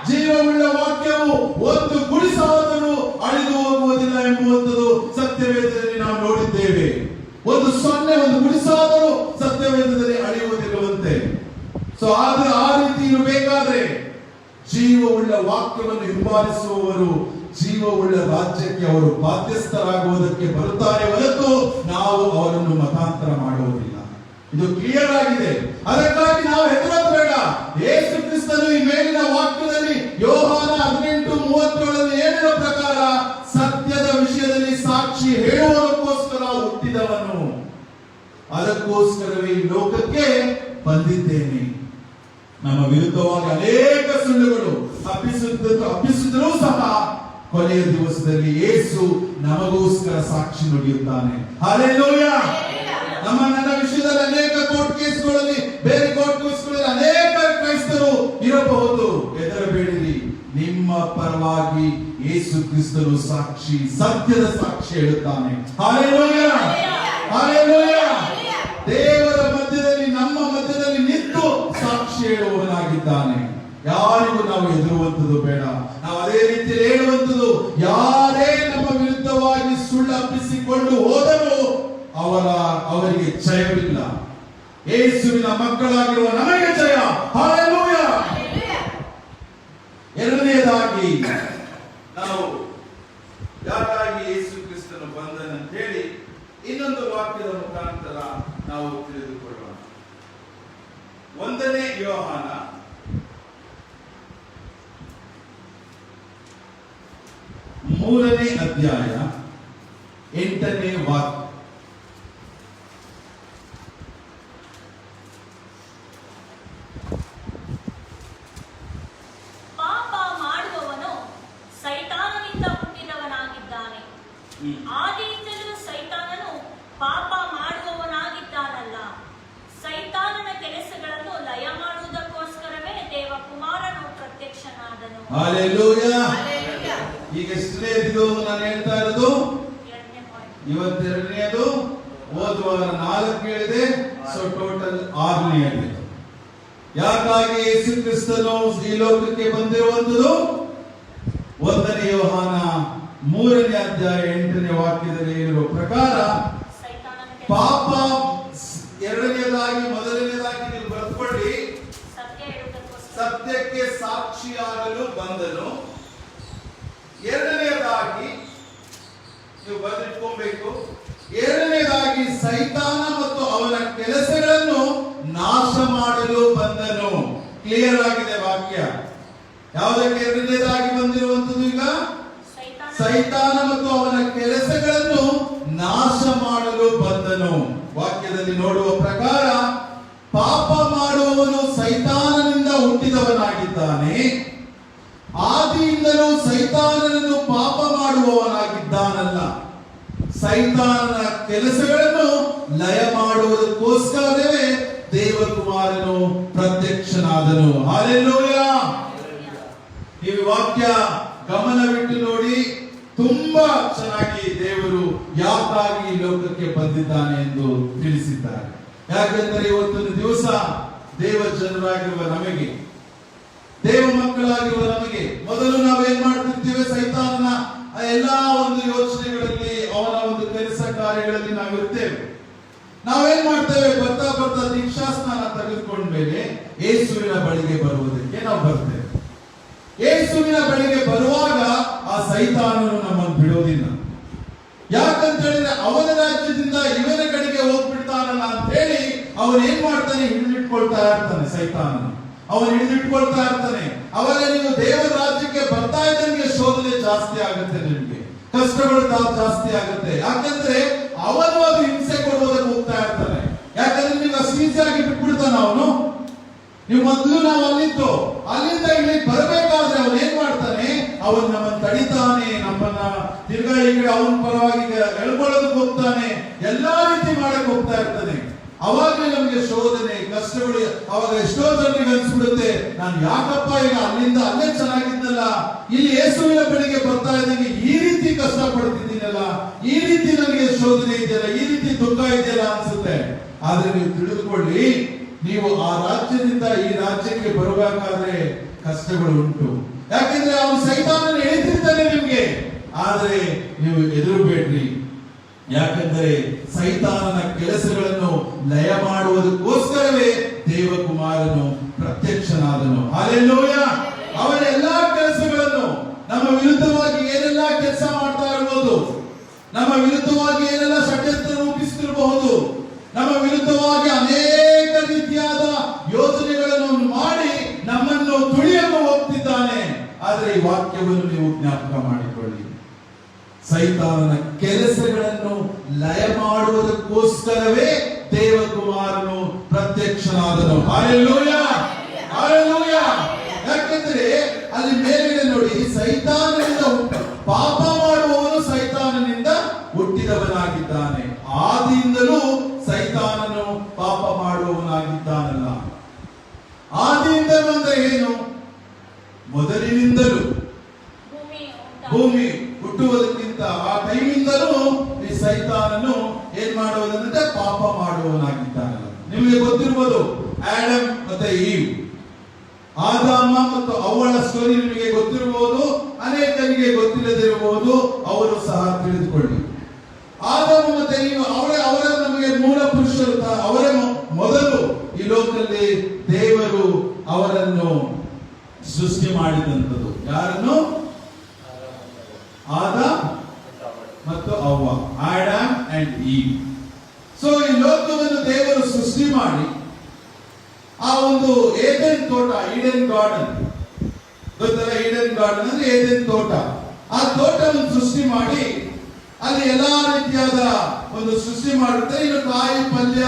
ಜೀವವುಳ್ಳ ವಾಕ್ಯವು ಒಂದು ಗುಡಿಸಾದರೂ ಅಳಿದು ಹೋಗುವುದಿಲ್ಲ ಎಂಬುವಂಥದ್ದು ಸತ್ಯವೇದದಲ್ಲಿ ನಾವು ನೋಡಿದ್ದೇವೆ. ಒಂದು ಸೊನ್ನೆ ಒಂದು ಗುಡಿಸಾದರೂ ಸತ್ಯವೇದದಲ್ಲಿ ಅಳೆಯುವುದಿರುವಂತೆ. ಸೊ ಆದ್ರೆ ಆ ರೀತಿ ಇರಬೇಕಾದ್ರೆ ಜೀವವುಳ್ಳ ವಾಕ್ಯವನ್ನು ಹಿಂಬಾಲಿಸುವವರು ಜೀವವುಳ್ಳ ರಾಜ್ಯಕ್ಕೆ ಅವರು ಬಾಧ್ಯಸ್ಥರಾಗುವುದಕ್ಕೆ ಬರುತ್ತಾರೆ ಹೊರತು ನಾವು ಅವರನ್ನು ಮತಾಂತರ ಮಾಡುವುದಿಲ್ಲ. ಇದು ಕ್ಲಿಯರ್ ಆಗಿದೆ. ಅದಕ್ಕಾಗಿ ನಾವು ಹೆದರೋದು ಬೇಡ. ಯೇಸು ಕ್ರಿಸ್ತನು ಈ ಮೇಲಿನ ವಾಕ್ಯದಲ್ಲಿ ಯೋಹಾನ 18:37 ಹೇಳಿದ ಪ್ರಕಾರ ಸತ್ಯದ ವಿಷಯದಲ್ಲಿ ಸಾಕ್ಷಿ ಹೇಳುವುದಕ್ಕೋಸ್ಕರ ಹುಟ್ಟಿದವನು, ಅದಕ್ಕೋಸ್ಕರವೇ ಈ ಲೋಕಕ್ಕೆ ಬಂದಿದ್ದೇನೆ. ನಮ್ಮ ವಿರುದ್ಧವಾಗಿ ಅನೇಕ ಸುಳ್ಳುಗಳು ಹಬ್ಬಿಸಿದರೂ ಸಹ ಕೊನೆಯ ದಿವಸದಲ್ಲಿ ಯೇಸು ನಮಗೋಸ್ಕರ ಸಾಕ್ಷಿ ನುಡಿಯುತ್ತಾನೆ. ಹಲ್ಲೆಲೂಯಾ. ನನ್ನ ವಿಷಯದಲ್ಲಿ ಅನೇಕ ಕೋರ್ಟ್ ಕೇಸ್ಗಳಲ್ಲಿ, ಬೇರೆ ಕೋರ್ಟ್ ಕೇಸ್ಗಳಲ್ಲಿ ಅನೇಕ ಕ್ರೈಸ್ತರು ಇರಬಹುದು. ಹೆದರಬೇಡಿರಿ, ನಿಮ್ಮ ಪರವಾಗಿ ಯೇಸು ಕ್ರಿಸ್ತನು ಸಾಕ್ಷಿ, ಸತ್ಯದ ಸಾಕ್ಷಿ ಹೇಳುತ್ತಾನೆ. Hallelujah, hallelujah. ದೇವರ ಮಧ್ಯದಲ್ಲಿ, ನಮ್ಮ ಮಧ್ಯದಲ್ಲಿ ನಿಂತು ಸಾಕ್ಷಿ ಹೇಳುವವನಾಗಿದ್ದಾನೆ. ಯಾರಿಗೂ ನಾವು ಹೆದರುವಂತದ್ದು ಬೇಡ. ನಾವು ಅದೇ ರೀತಿಯಲ್ಲಿ ಹೇಳುವಂತದ್ದು, ಯಾರೇ ನಮ್ಮ ವಿರುದ್ಧವಾಗಿ ಸುಳ್ಳು ಹಬ್ಬಿಸಿಕೊಂಡು ಹೋದರೂ ಅವರಿಗೆ ಜಯವಿಲ್ಲ. ಯೇಸುವಿನ ಮಕ್ಕಳಾಗಿರುವ ನಮಗೆ ಜಯ. ಹಲ್ಲೆಲೂಯಾ. ಎರಡನೆಯದಾಗಿ ನಾವು ಯಾಕಾಗಿ ಯೇಸು ಕ್ರಿಸ್ತನು ಬಂದನಂತ ಹೇಳಿ ಇನ್ನೊಂದು ವಾಕ್ಯದ ಮುಖಾಂತರ ನಾವು ತಿಳಿದುಕೊಳ್ಳೋಣ. 1ನೇ ಯೋಹಾನ 3ನೇ ಅಧ್ಯಾಯ 8ನೇ ವಾಕ್ಯ. ಪಾಪ ಮಾಡುವವನು ಸೈತಾನನಿಂದ ಹುಟ್ಟಿದವನಾಗಿದ್ದಾನೆ. ಆದಿಯಿಂದಲೂ ಸೈತಾನನು ಪಾಪ ಮಾಡುವವನಾಗಿದ್ದಾನಲ್ಲ. ಸೈತಾನನ ಕೆಲಸಗಳನ್ನು ಲಯ ಮಾಡುವುದಕ್ಕೋಸ್ಕರವೇ ದೇವಕುಮಾರನು ಪ್ರತ್ಯಕ್ಷನಾದನು. ಹಲ್ಲೆಲೂಯಾ. ಈಗ ಎಷ್ಟನೇದು ನಾನು ಹೇಳ್ತಾ ಇರೋದು? ಇವತ್ತೆರಡನೇದು. ಹೋದವಾರ 4 ಹೇಳಿದೆ. ಸೊ ಟೋಟಲ್ 6ನೇದು. ಯಾಕಾಗಿ ಯೇಸು ಕ್ರಿಸ್ತನು ಈ ಲೋಕಕ್ಕೆ ಬಂದಿರುವಂತದ್ದು? 1ನೇ ಯೋಹಾನ 3ನೇ ಅಧ್ಯಾಯ 8ನೇ ವಾಕ್ಯದಲ್ಲಿ ಹೇಳಿರುವ ಪ್ರಕಾರ ಪಾಪ, ಎರಡನೇದಾಗಿ ಮೊದಲನೇದಾಗಿ ನೀವು ಬರೆದುಕೊಳ್ಳಿ, ಸತ್ಯಕ್ಕೆ ಸಾಕ್ಷಿಯಾಗಲು ಬಂದನು. ಎರಡನೇದಾಗಿ ನೀವು ಬರೆದಿಟ್ಕೊಬೇಕು, ಎರಡನೇದಾಗಿ ಸೈತಾನ ಮತ್ತು ಅವನ ಕೆಲಸಗಳನ್ನು ನಾಶ ಮಾಡಲು ಬಂದನು. ಕ್ಲಿಯರ್ ಆಗಿದೆ ವಾಕ್ಯ. ಯಾವುದಕ್ಕೆ ಎರಡನೇದಾಗಿ ಬಂದಿರುವಂತದ್ದು? ಈಗ ಸೈತಾನ ಮತ್ತು ಅವನ ಕೆಲಸಗಳನ್ನು ನಾಶ ಮಾಡಲು ಬಂದನು. ವಾಕ್ಯದಲ್ಲಿ ನೋಡುವ ಪ್ರಕಾರ ಪಾಪ ಮಾಡುವವನು ಸೈತಾನನಿಂದ ಹುಟ್ಟಿದವನಾಗಿದ್ದಾನೆ. ಆದಿಯಿಂದಲೂ ಸೈತಾನನನ್ನು ಪಾಪ ಮಾಡುವವನಾಗಿದ್ದಾನಲ್ಲ. ಸೈತಾನನ ಕೆಲಸಗಳನ್ನು ಲಯ ಮಾಡುವುದಕ್ಕೋಸ್ಕರವೇ ದೇವಕುಮಾರನು ಪ್ರತ್ಯಕ್ಷನಾದನು. ಹಲ್ಲೆಲೂಯಾ. ಈ ವಾಕ್ಯ ಗಮನವಿಟ್ಟು ನೋಡಿ. ತುಂಬಾ ಚೆನ್ನಾಗಿ ದೇವರು ಯಾಕಾಗಿ ಈ ಲೋಕಕ್ಕೆ ಬಂದಿದ್ದಾನೆ ಎಂದು ತಿಳಿಸಿದ್ದಾರೆ. ಯಾಕೆಂದರೆ ಇವತ್ತೊಂದು ದಿವಸ ದೇವ ಜನರಾಗಿರುವ ನಮಗೆ, ದೇವ ಮಕ್ಕಳಾಗಿರುವ ನಮಗೆ, ಮೊದಲು ನಾವೇನ್ ಮಾಡ್ತಿರ್ತೀವಿ? ಸೈತಾನನ ಎಲ್ಲಾ ಒಂದು ಯೋಚನೆಗಳಲ್ಲಿ, ಅವನ ಒಂದು ಕೆಲಸ ಕಾರ್ಯಗಳಲ್ಲಿ ನಾವಿರ್ತೇವೆ. ನಾವೇನ್ ಮಾಡ್ತೇವೆ? ಬರ್ತಾ ಬರ್ತಾ ದೀಕ್ಷಾಸ್ನಾನ ತೆಗೆದುಕೊಂಡ ಮೇಲೆ ಯೇಸುವಿನ ಬಳಿಗೆ ಬರುವುದಕ್ಕೆ ನಾವು ಬರ್ತೇವೆ. ಯೇಸುವಿನ ಬಳಿಗೆ ಬರುವಾಗ ಆ ಸೈತಾನನು ನಮ್ಮನ್ನು ಬಿಡೋದಿಲ್ಲ. ಯಾಕಂತ ಹೇಳಿದ್ರೆ ಅವನ ರಾಜ್ಯದಿಂದ ಇವನ ಕಡೆಗೆ ಹೋಗ್ಬಿಡ್ತಾನಲ್ಲ ಅಂತ ಹೇಳಿ ಅವನು ಏನ್ ಮಾಡ್ತಾನೆ? ಹಿಡಿದಿಟ್ಕೊಳ್ತಾ ಇರ್ತಾನೆ. ಸೈತಾನನು ಅವನು ಹಿಡಿದಿಟ್ಕೊಳ್ತಾ ಇರ್ತಾನೆ. ಅವಾಗ ನೀವು ದೇವರ ರಾಜ್ಯಕ್ಕೆ ಬರ್ತಾ ಇದ್ದಂಗೆ ಶೋಧನೆ ಜಾಸ್ತಿ ಆಗುತ್ತೆ, ನಿಮಗೆ ಕಷ್ಟಗಳು ಜಾಸ್ತಿ ಆಗುತ್ತೆ. ಯಾಕಂದ್ರೆ ಅವನು ಅದು ಹಿಂಸೆ ಕೊಡುವುದಕ್ಕೆ ಹೋಗ್ತಾ ಇರ್ತಾನೆ. ಯಾಕಂದ್ರೆ ನೀವು ಅಷ್ಟು ಈಸಿಯಾಗಿ ಬಿಟ್ಬಿಡ್ತಾನ ಅವನು. ನೀವು ಮೊದಲು ನಾವು ಅಲ್ಲಿಂದ ಇಲ್ಲಿ ಬರಬೇಕಾದ್ರೆ ಅವನು ಏನ್ ಮಾಡ್ತಾನೆ? ಅವನು ನಮ್ಮನ್ನು ತಡಿತಾನೆ, ನಮ್ಮನ್ನ ತಿರ್ಗಾ ಈ ಕಡೆ ಅವನ ಪರವಾಗಿ ಎಳ್ಕೊಳ್ಳೋದಕ್ಕೆ ಹೋಗ್ತಾನೆ, ಎಲ್ಲಾ ರೀತಿ ಮಾಡಕ್ ಹೋಗ್ತಾ ಇರ್ತಾನೆ. ಅವಾಗಲೇ ನಮಗೆ ಶೋಧನೆ, ಕಷ್ಟಗಳು. ಅವಾಗ ಎಷ್ಟೋ ಜನರಿಗೆ ಅನ್ಸ್ಬಿಡುತ್ತೆ, ನಾನು ಯಾಕಪ್ಪ ಈಗ ಅಲ್ಲಿಂದ ಅಲ್ಲೇ ಚೆನ್ನಾಗಿದ್ದಲ್ಲ, ಇಲ್ಲಿ ಯೇಸುವಿನ ಬಳಿಗೆ ಬರ್ತಾ ಇದ್ದೀನಿ, ಈ ರೀತಿ ಕಷ್ಟ ಪಡ್ತಿದ್ದೀನಲ್ಲ, ಈ ರೀತಿ ನನಗೆ ಶೋಧನೆ ಇದೆಯಲ್ಲ, ಈ ರೀತಿ ದುಃಖ ಇದೆಯಲ್ಲ ಅನ್ಸುತ್ತೆ. ಆದ್ರೆ ನೀವು ತಿಳಿದುಕೊಳ್ಳಿ, ನೀವು ಆ ರಾಜ್ಯದಿಂದ ಈ ರಾಜ್ಯಕ್ಕೆ ಬರಬೇಕಾದ್ರೆ ಕಷ್ಟಗಳು ಉಂಟು. ಯಾಕೆಂದ್ರೆ ಅವನು ಸೈತಾನನ ಎಳಿತಿರ್ತಾನೆ ನಿಮ್ಗೆ. ಆದ್ರೆ ನೀವು ಎದುರುಬೇಡ್ರಿ. ಯಾಕೆಂದರೆ ಸೈತಾನನ ಕೆಲಸಗಳನ್ನು ಲಯ ಮಾಡುವುದಕ್ಕೋಸ್ಕರವೇ ದೇವಕುಮಾರನು ಪ್ರತ್ಯಕ್ಷನಾದನು. ಹಲ್ಲೆಲೂಯ. ಅವನ ಎಲ್ಲಾ ಕೆಲಸಗಳನ್ನು ನಮ್ಮ ವಿರುದ್ಧವಾಗಿ ಏನೆಲ್ಲ ಕೆಲಸ ಮಾಡ್ತಾ ಇರಬಹುದು, ನಮ್ಮ ವಿರುದ್ಧವಾಗಿ ಏನೆಲ್ಲ ಷಡ್ಯಂತ್ರ ರೂಪಿಸುತ್ತಿರಬಹುದು, ನಮ್ಮ ವಿರುದ್ಧವಾಗಿ ಅನೇಕ ರೀತಿಯಾದ ಯೋಜನೆಗಳನ್ನು ಮಾಡಿ ನಮ್ಮನ್ನು ತುಳಿಯಲು ಹೋಗ್ತಿದ್ದಾನೆ. ಆದರೆ ಈ ವಾಕ್ಯವನ್ನು ನೀವು ಜ್ಞಾಪಕ ಮಾಡಿಕೊಳ್ಳಿ, ಸೈತಾನನ ಕೆಲಸಗಳನ್ನು ಲಯ ಮಾಡುವುದಕ್ಕೋಸ್ಕರವೇ ದೇವಕುಮಾರನು ಪ್ರತ್ಯಕ್ಷನಾದನು. Hallelujah, hallelujah. ಯಾಕೆಂದ್ರೆ ಅಲ್ಲಿ ಮೇಲಿನ ನೋಡಿ, ಸೈತಾನನಿಂದ ಪಾಪ ಮಾಡುವವನು ಸೈತಾನನಿಂದ ಹುಟ್ಟಿದವನಾಗಿದ್ದಾನೆ. ಆದಿಯಿಂದಲೂ ಸೈತಾನನು ಪಾಪ ಮಾಡುವವನಾಗಿದ್ದಾನಲ್ಲ. ಆದಿಯಿಂದಲೂ ಅಂದ್ರೆ ಏನು? ಮೊದಲಿನಿಂದಲೂ, ಭೂಮಿ ಹುಟ್ಟುವುದಕ್ಕಿಂತ ಆ ಟೈಮಿಂದಲೂ ಈ ಸೈತಾನನು ಏನ್ ಮಾಡುವುದಂದ್ರೆ ಪಾಪ ಮಾಡುವವನಾಗಿದ್ದಾನಲ್ಲ. ನಿಮಗೆ ಗೊತ್ತಿರ್ಬೋದು, ಆಡಮ್ ಮತ್ತೆ ಈವ್, ಆದಾಮ ಮತ್ತು ಅವಳ ಸ್ಟೋರಿ ನಿಮಗೆ ಗೊತ್ತಿರಬಹುದು, ಅನೇಕರಿಗೆ ಗೊತ್ತಿಲ್ಲದಿರಬಹುದು. ಅವರು ಸಹ ತಿಳಿದುಕೊಳ್ಳಿ. ಆದಾಮ ಮತ್ತೆ ಈವ್ ಅವರ ನಮಗೆ ಮೂಲ ಪುರುಷರು, ಅವರೇ ಮೊದಲು ಈ ಲೋಕದಲ್ಲಿ ದೇವರು ಅವರನ್ನು ಸೃಷ್ಟಿ ಮಾಡಿದಂಥದ್ದು. ಯಾರನ್ನು? ಆದಾಮ್ ಮತ್ತು ಅವ್ವ, ಆಡಮ್ ಅಂಡ್ ಈವ್. ಸೊ ಈ ಲೋಕವನ್ನು ದೇವರು ಸೃಷ್ಟಿ ಮಾಡಿ ಆ ಒಂದು ಏದೆನ್ ತೋಟ, ಈಡನ್ ಗಾರ್ಡನ್ ಗೊತ್ತಲ್ಲ, ಈಡನ್ ಗಾರ್ಡನ್ ಅಂದ್ರೆ ಏದೆನ್ ತೋಟ. ಆ ತೋಟವನ್ನು ಸೃಷ್ಟಿ ಮಾಡಿ ಅಲ್ಲಿ ಎಲ್ಲಾ ರೀತಿಯಾದ ಒಂದು ಸೃಷ್ಟಿ ಮಾಡುತ್ತೆ. ಇನ್ನು ಕಾಯಿ ಪಲ್ಯ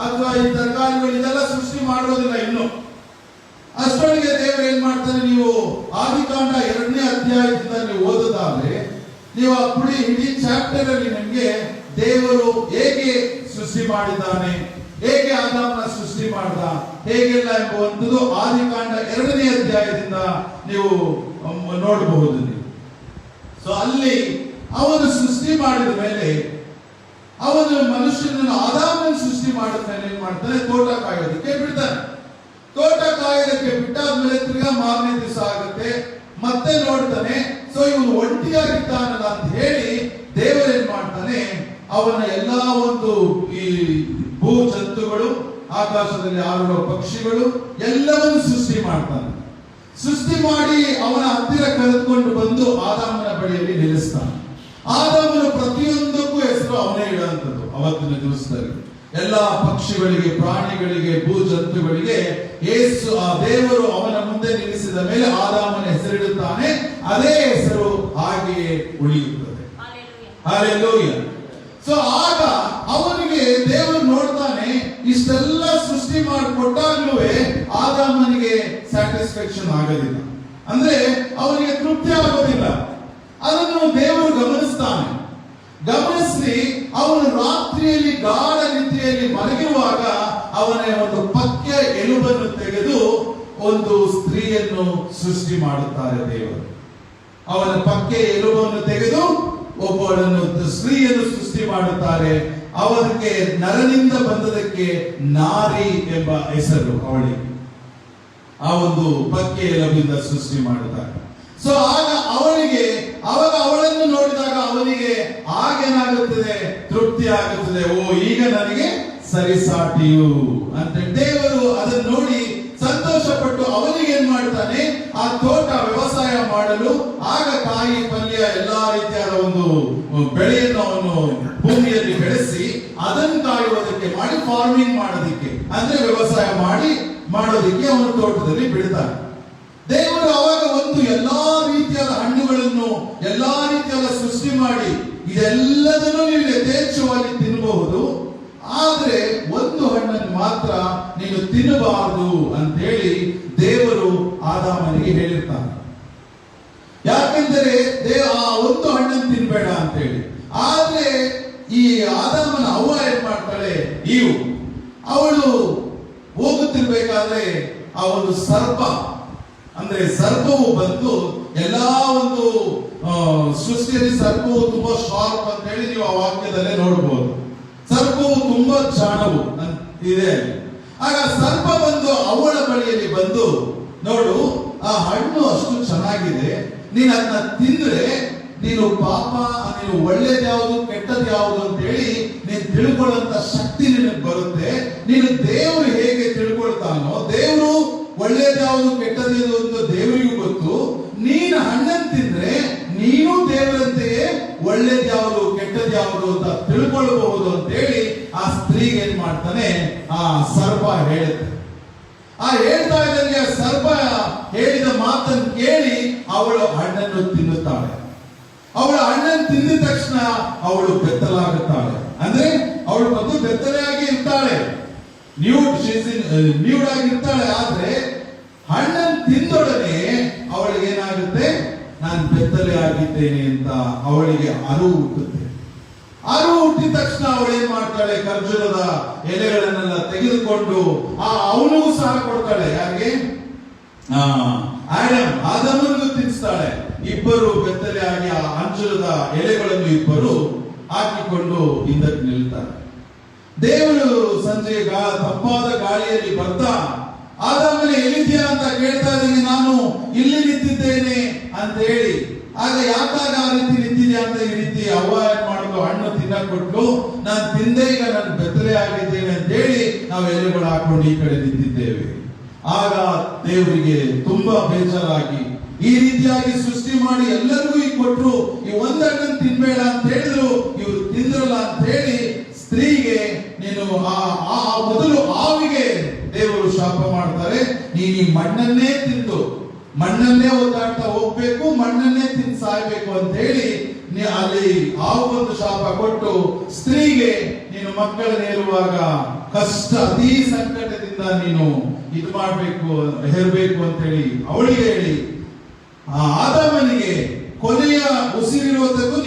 ಅಥವಾ ಈ ತರಕಾರಿಗಳು ಇದೆಲ್ಲ ಸೃಷ್ಟಿ ಮಾಡೋದಿಲ್ಲ ಇನ್ನು. ಅಷ್ಟೊಳಗೆ ದೇವರು ಏನ್ ಮಾಡ್ತಾನೆ, ನೀವು ಆದಿಕಾಂಡ 2ನೇ ಅಧ್ಯಾಯದಿಂದ ನೀವು ಓದೋದಾದ್ರೆ ನೀವು ಆ ಇಡೀ ಚಾಪ್ಟರ್ ಅಲ್ಲಿ ನಿಮ್ಗೆ ದೇವರು ಹೇಗೆ ಸೃಷ್ಟಿ ಮಾಡಿದ್ದಾನೆ, ಹೇಗೆ ಆದಾಮನ ಸೃಷ್ಟಿ ಮಾಡಿದ, ಹೇಗೆಲ್ಲ ಎಂಬುವಂಥದ್ದು ಆದಿಕಾಂಡ 2ನೇ ಅಧ್ಯಾಯದಿಂದ ನೀವು ನೋಡಬಹುದು ನೀವು. ಸೊ ಅಲ್ಲಿ ಅವನು ಸೃಷ್ಟಿ ಮಾಡಿದ ಮೇಲೆ, ಅವನು ಮನುಷ್ಯನನ್ನು ಆದಾಮನ ಸೃಷ್ಟಿ ಮಾಡಿದ ಮೇಲೆ ಏನ್ ಮಾಡ್ತಾನೆ, ತೋಟ ಕಾಯೋದಕ್ಕೆ ಬಿಡ್ತಾನೆ. ತೋಟ ಕಾಯೋದಕ್ಕೆ ಬಿಟ್ಟಾದ್ಮೇಲೆ ತಿರ್ಗಾ ಮಾರನೇ ದಿವಸ ಆಗುತ್ತೆ, ಮತ್ತೆ ನೋಡ್ತಾನೆ. ಸೊ ಇವನು ಒಂಟಿಯಾಗಿದ್ದಾನಲ್ಲ ಅಂತ ಹೇಳಿ ದೇವರೇನ್ ಮಾಡ್ತಾನೆ, ಅವನ ಎಲ್ಲಾ ಒಂದು ಈ ಭೂ ಜಂತುಗಳು, ಆಕಾಶದಲ್ಲಿ ಹಾರುವ ಪಕ್ಷಿಗಳು ಎಲ್ಲವನ್ನು ಸೃಷ್ಟಿ ಮಾಡ್ತಾನೆ. ಸೃಷ್ಟಿ ಮಾಡಿ ಅವನ ಹತ್ತಿರ ಕರೆದುಕೊಂಡು ಬಂದು ಆದಾಮನ ಬಳಿಯಲ್ಲಿ ನಿಲ್ಲಿಸ್ತಾನೆ. ಆದಾಮನು ಪ್ರತಿಯೊಂದಕ್ಕೂ ಹೆಸರು ಅವನೇ ಇಡುವಂಥದ್ದು. ಅವತ್ತಿನ ದಿವಸದಲ್ಲಿ ಎಲ್ಲಾ ಪಕ್ಷಿಗಳಿಗೆ, ಪ್ರಾಣಿಗಳಿಗೆ, ಭೂ ಜಂತುಗಳಿಗೆ ಯೇಸು ಆ ದೇವರು ಅವನ ಮುಂದೆ ನಿಲ್ಲಿಸಿದ ಮೇಲೆ ಆದಾಮನ ಹೆಸರಿಡುತ್ತಾನೆ. ಅದೇ ಹೆಸರು ಹಾಗೆಯೇ ಉಳಿಯುತ್ತದೆ. ಹಲ್ಲೆಲೂಯ. ಸೊ ಆಗ ಅವನಿಗೆ ದೇವರು ನೋಡ್ತಾನೆ, ಇಷ್ಟೆಲ್ಲ ಸೃಷ್ಟಿ ಮಾಡಿಕೊಟ್ಟಾಗ್ಲೂ ಆದಾಮನಿಗೆ ಸ್ಯಾಟಿಸ್ಫ್ಯಾಕ್ಷನ್ ಆಗೋದಿಲ್ಲ, ಅಂದ್ರೆ ಅವನಿಗೆ ತೃಪ್ತಿ ಆಗೋದಿಲ್ಲ. ಅದನ್ನು ದೇವರು ಗಮನಿಸ್ತಾನೆ. ಗಮನಿಸಿ ಅವನು ರಾತ್ರಿಯಲ್ಲಿ ಗಾಢ ನಿದ್ರೆಯಲ್ಲಿ ಮಲಗಿರುವಾಗ ಅವನ ಒಂದು ಪಕ್ಯ ಎಲುಬನ್ನು ತೆಗೆದು ಒಂದು ಸ್ತ್ರೀಯನ್ನು ಸೃಷ್ಟಿ ಮಾಡುತ್ತಾರೆ ದೇವರು. ಅವನ ಪಕ್ಯ ಎಲುಬನ್ನು ತೆಗೆದು ಒಬ್ಬಳನ್ನು ಸ್ತ್ರೀಯನ್ನು ಸೃಷ್ಟಿ ಮಾಡುತ್ತಾರೆ. ಅವರಿಗೆ ನರನಿಂದ ಬಂದದಕ್ಕೆ ನಾರಿ ಎಂಬ ಹೆಸರು ಅವಳಿಗೆ. ಆ ಒಂದು ಪಕ್ಯ ಎಲುಬಿಂದ ಸೃಷ್ಟಿ ಮಾಡುತ್ತಾರೆ. ಸೊ ಆಗ ಅವಾಗ ಅವಳನ್ನು ನೋಡಿದಾಗ ಅವನಿಗೆ ಆಗೇನಾಗುತ್ತದೆ, ತೃಪ್ತಿ ಆಗುತ್ತದೆ. ಓ, ಈಗ ನನಗೆ ಸರಿಸಾಟಿಯು ಅಂತ ದೇವರು ಅದನ್ನು ನೋಡಿ ಸಂತೋಷಪಟ್ಟು ಅವನಿಗೆ ಏನ್ ಮಾಡ್ತಾನೆ, ಆ ತೋಟ ವ್ಯವಸಾಯ ಮಾಡಲು, ಆಗ ಕಾಯಿ ಪಲ್ಯ ಎಲ್ಲಾ ರೀತಿಯಾದ ಒಂದು ಬೆಳೆಯನ್ನು ಅವನು ಭೂಮಿಯಲ್ಲಿ ಬೆಳೆಸಿ ಅದನ್ನು ಕಾಯುವುದಕ್ಕೆ ಮಾಡಿ, ಫಾರ್ಮಿಂಗ್ ಮಾಡೋದಿಕ್ಕೆ ಅಂದ್ರೆ ವ್ಯವಸಾಯ ಮಾಡೋದಿಕ್ಕೆ ಅವನು ತೋಟದಲ್ಲಿ ಬಿಡ್ತಾನೆ. ದೇವರು ಅವಾಗ ಒಂದು ಎಲ್ಲಾ ರೀತಿಯಾದ ಹಣ್ಣುಗಳನ್ನು, ಎಲ್ಲಾ ರೀತಿಯಾದ ಸೃಷ್ಟಿ ಮಾಡಿ ಇದೆಲ್ಲದನ್ನು ನೀವು ಯಥೇಚ್ಛವಾಗಿ ತಿನ್ನಬಹುದು, ಆದ್ರೆ ಒಂದು ಹಣ್ಣನ್ನು ಮಾತ್ರ ನೀನು ತಿನ್ನಬಾರದು ಅಂತೇಳಿ ದೇವರು ಆದಾಮನಿಗೆ ಹೇಳಿರ್ತಾನೆ. ಯಾಕೆಂದರೆ ಆ ಒಂದು ಹಣ್ಣನ್ನು ತಿನ್ಬೇಡ ಅಂತೇಳಿ. ಆದ್ರೆ ಈ ಆದಾಮನ ಅವ್ವ ಏನ್ ಮಾಡ್ತಾಳೆ, ಅವಳು ಹೋಗುತ್ತಿರ್ಬೇಕಾದ್ರೆ ಆ ಒಂದು ಸರ್ಪ, ಅಂದ್ರೆ ಸರ್ಪವು ಬಂದು ಎಲ್ಲಾ ಒಂದು ಸೃಷ್ಟಿಯಲ್ಲಿ ಸರ್ಪವು ತುಂಬಾ ಶಾರ್ಪ್ ಅಂತ ಹೇಳಿ ನೀವು ಆ ವಾಕ್ಯದಲ್ಲೇ ನೋಡಬಹುದು. ಸರ್ಪವು ತುಂಬಾ ಜಾಣವು ಇದೆ. ಆಗ ಸರ್ಪ ಬಂದು ಅವಳ ಬಳಿಯಲ್ಲಿ ಬಂದು, ನೋಡು, ಆ ಹಣ್ಣು ಅಷ್ಟು ಚೆನ್ನಾಗಿದೆ, ನೀನ್ ಅದನ್ನ ತಿಂದ್ರೆ ನೀನು ಪಾಪ, ನೀನು ಒಳ್ಳೇದು ಯಾವುದು ಕೆಟ್ಟದ್ದು ಯಾವುದು ಅಂತ ಹೇಳಿ ನೀನು ತಿಳ್ಕೊಳ್ಳುವಂತ ಶಕ್ತಿ ನಿನಗೆ ಬರುತ್ತೆ. ನೀನು ದೇವರು ಹೇಗೆ ತಿಳ್ಕೊಳ್ತಾನೋ, ದೇವರು ಒಳ್ಳೇದು ಯಾವುದು ಕೆಟ್ಟದ್ದು ಯಾವುದು ಅಂತ ದೇವರಿಗೂ ಗೊತ್ತು. ನೀನು ಹಣ್ಣನ್ನು ತಿಂದ್ರೆ ನೀನು ದೇವರಂತೆಯೇ ಒಳ್ಳೇದು ಯಾವುದು ಕೆಟ್ಟದ್ದು ಯಾವುದು ಅಂತ ತಿಳ್ಕೊಳ್ಬಹುದು ಅಂತ ಹೇಳಿ ಆ ಸ್ತ್ರೀಗೆ ಏನ್ ಮಾಡ್ತಾನೆ, ಆ ಸರ್ಪ ಹೇಳುತ್ತೆ. ಆ ಹೇಳ್ತಾ ಇದ್ದಂಗೆ ಸರ್ಪ ಹೇಳಿದ ಮಾತನ್ನು ಕೇಳಿ ಅವಳು ಹಣ್ಣನ್ನು ತಿನ್ನುತ್ತಾಳೆ. ಅವಳು ಹಣ್ಣನ್ನು ತಿಂದ ತಕ್ಷಣ ಅವಳು ಬೆತ್ತಲಾಗುತ್ತಾಳೆ. ಅಂದ್ರೆ ಅವಳು ಮೊದಲು ಬೆತ್ತಲೆಯಾಗಿ ಇರ್ತಾಳೆ, ನ್ಯೂಡ್ ಆಗಿರ್ತಾಳೆ. ಆದ್ರೆ ಹಣ್ಣನ್ನು ತಿಂದೊಡನೆ ಅವಳಿಗೆ ಏನಾಗುತ್ತೆ, ನಾನು ಬೆತ್ತಲೆ ಆಗಿದ್ದೇನೆ ಅಂತ ಅವಳಿಗೆ ಅರಿವು ಹುಟ್ಟುತ್ತೆ. ಅರಿವು ಹುಟ್ಟಿದ ತಕ್ಷಣ ಅವಳು ಏನ್ ಮಾಡ್ತಾಳೆ, ಖರ್ಜೂರದ ಎಲೆಗಳನ್ನೆಲ್ಲ ತೆಗೆದುಕೊಂಡು ಅವನಿಗೂ ಸಹ ಕೊಡ್ತಾಳೆ. ಯಾರಿಗೆ? ಆದಮನಿಗೂ ತಿನ್ನಿಸ್ತಾಳೆ. ಇಬ್ಬರು ಬೆತ್ತಲೆ ಆಗಿ ಆ ಅಂಜೂರದ ಎಲೆಗಳನ್ನು ಇಬ್ಬರು ಹಾಕಿಕೊಂಡು ಹಿಂದಕ್ಕೆ ನಿಲ್ತಾರೆ. ದೇವರು ಸಂಜೆ ತಂಪಾದ ಗಾಳಿಯಲ್ಲಿ ಬರ್ತಾ ಆದಾಮೇಲೆ ಎಲ್ಲಿದ್ಯಾ ಅಂತ ಕೇಳ್ತಾ ಇದ್ದೀನಿ. ನಾನು ಇಲ್ಲಿ ನಿಂತಿದ್ದೇನೆ ಅಂತ ಹೇಳಿ. ಆಗ ಯಾಕಾಗ ಆ ರೀತಿ ನಿಂತಿದ್ಯಾ ಅಂತ ಈ ರೀತಿ ಅವ್ವ ಏನ್ ಮಾಡೋದು, ಹಣ್ಣು ತಿನ್ನಕ್ ಕೊಟ್ಟು ನಾನು ತಿಂದೆ, ಈಗ ನಾನು ಬೆತ್ತಲೆ ಆಗಿದ್ದೇನೆ ಅಂತ ಹೇಳಿ ನಾವು ಎಲೆಗಳು ಹಾಕೊಂಡು ಈ ಕಡೆ ನಿಂತಿದ್ದೇವೆ. ಆಗ ದೇವರಿಗೆ ತುಂಬಾ ಬೇಜಾರಾಗಿ, ಈ ರೀತಿಯಾಗಿ ಸೃಷ್ಟಿ ಮಾಡಿ ಎಲ್ಲರಿಗೂ ಈಗ ಕೊಟ್ರು, ಈ ಒಂದ್ ಹಣ್ಣನ್ನು ತಿನ್ಬೇಡ ಅಂತ ಹೇಳಿದ್ರು, ಇವರು ತಿಂದ್ರಲ್ಲ ಅಂತ ಹೇಳಿ ಸ್ತ್ರೀಗೆ, ನೀನು ಮೊದಲು ಆವಿಗೆ ದೇವರು ಶಾಪ ಮಾಡ್ತಾರೆ, ನೀನು ಈ ಮಣ್ಣನ್ನೇ ತಿಂದು ಮಣ್ಣನ್ನೇ ಒದ್ದಾಡ್ತಾ ಹೋಗ್ಬೇಕು, ಮಣ್ಣನ್ನೇ ತಿಂದು ಸಾಯ್ಬೇಕು ಅಂತ ಹೇಳಿ ಅಲ್ಲಿ ಒಂದು ಶಾಪ ಕೊಟ್ಟು ಸ್ತ್ರೀಗೆ ನೀನು ಮಕ್ಕಳನ್ನೇರುವಾಗ ಕಷ್ಟ, ಅತೀ ಸಂಕಟದಿಂದ ನೀನು ಇದು ಮಾಡ್ಬೇಕು, ಹೆರ್ಬೇಕು ಅಂತ ಹೇಳಿ ಅವಳಿಗೆ ಹೇಳಿ, ಆದಾಮನಿಗೆ ಕೊನೆಯ ಉಸಿರಿರುವುದಕ್ಕೂ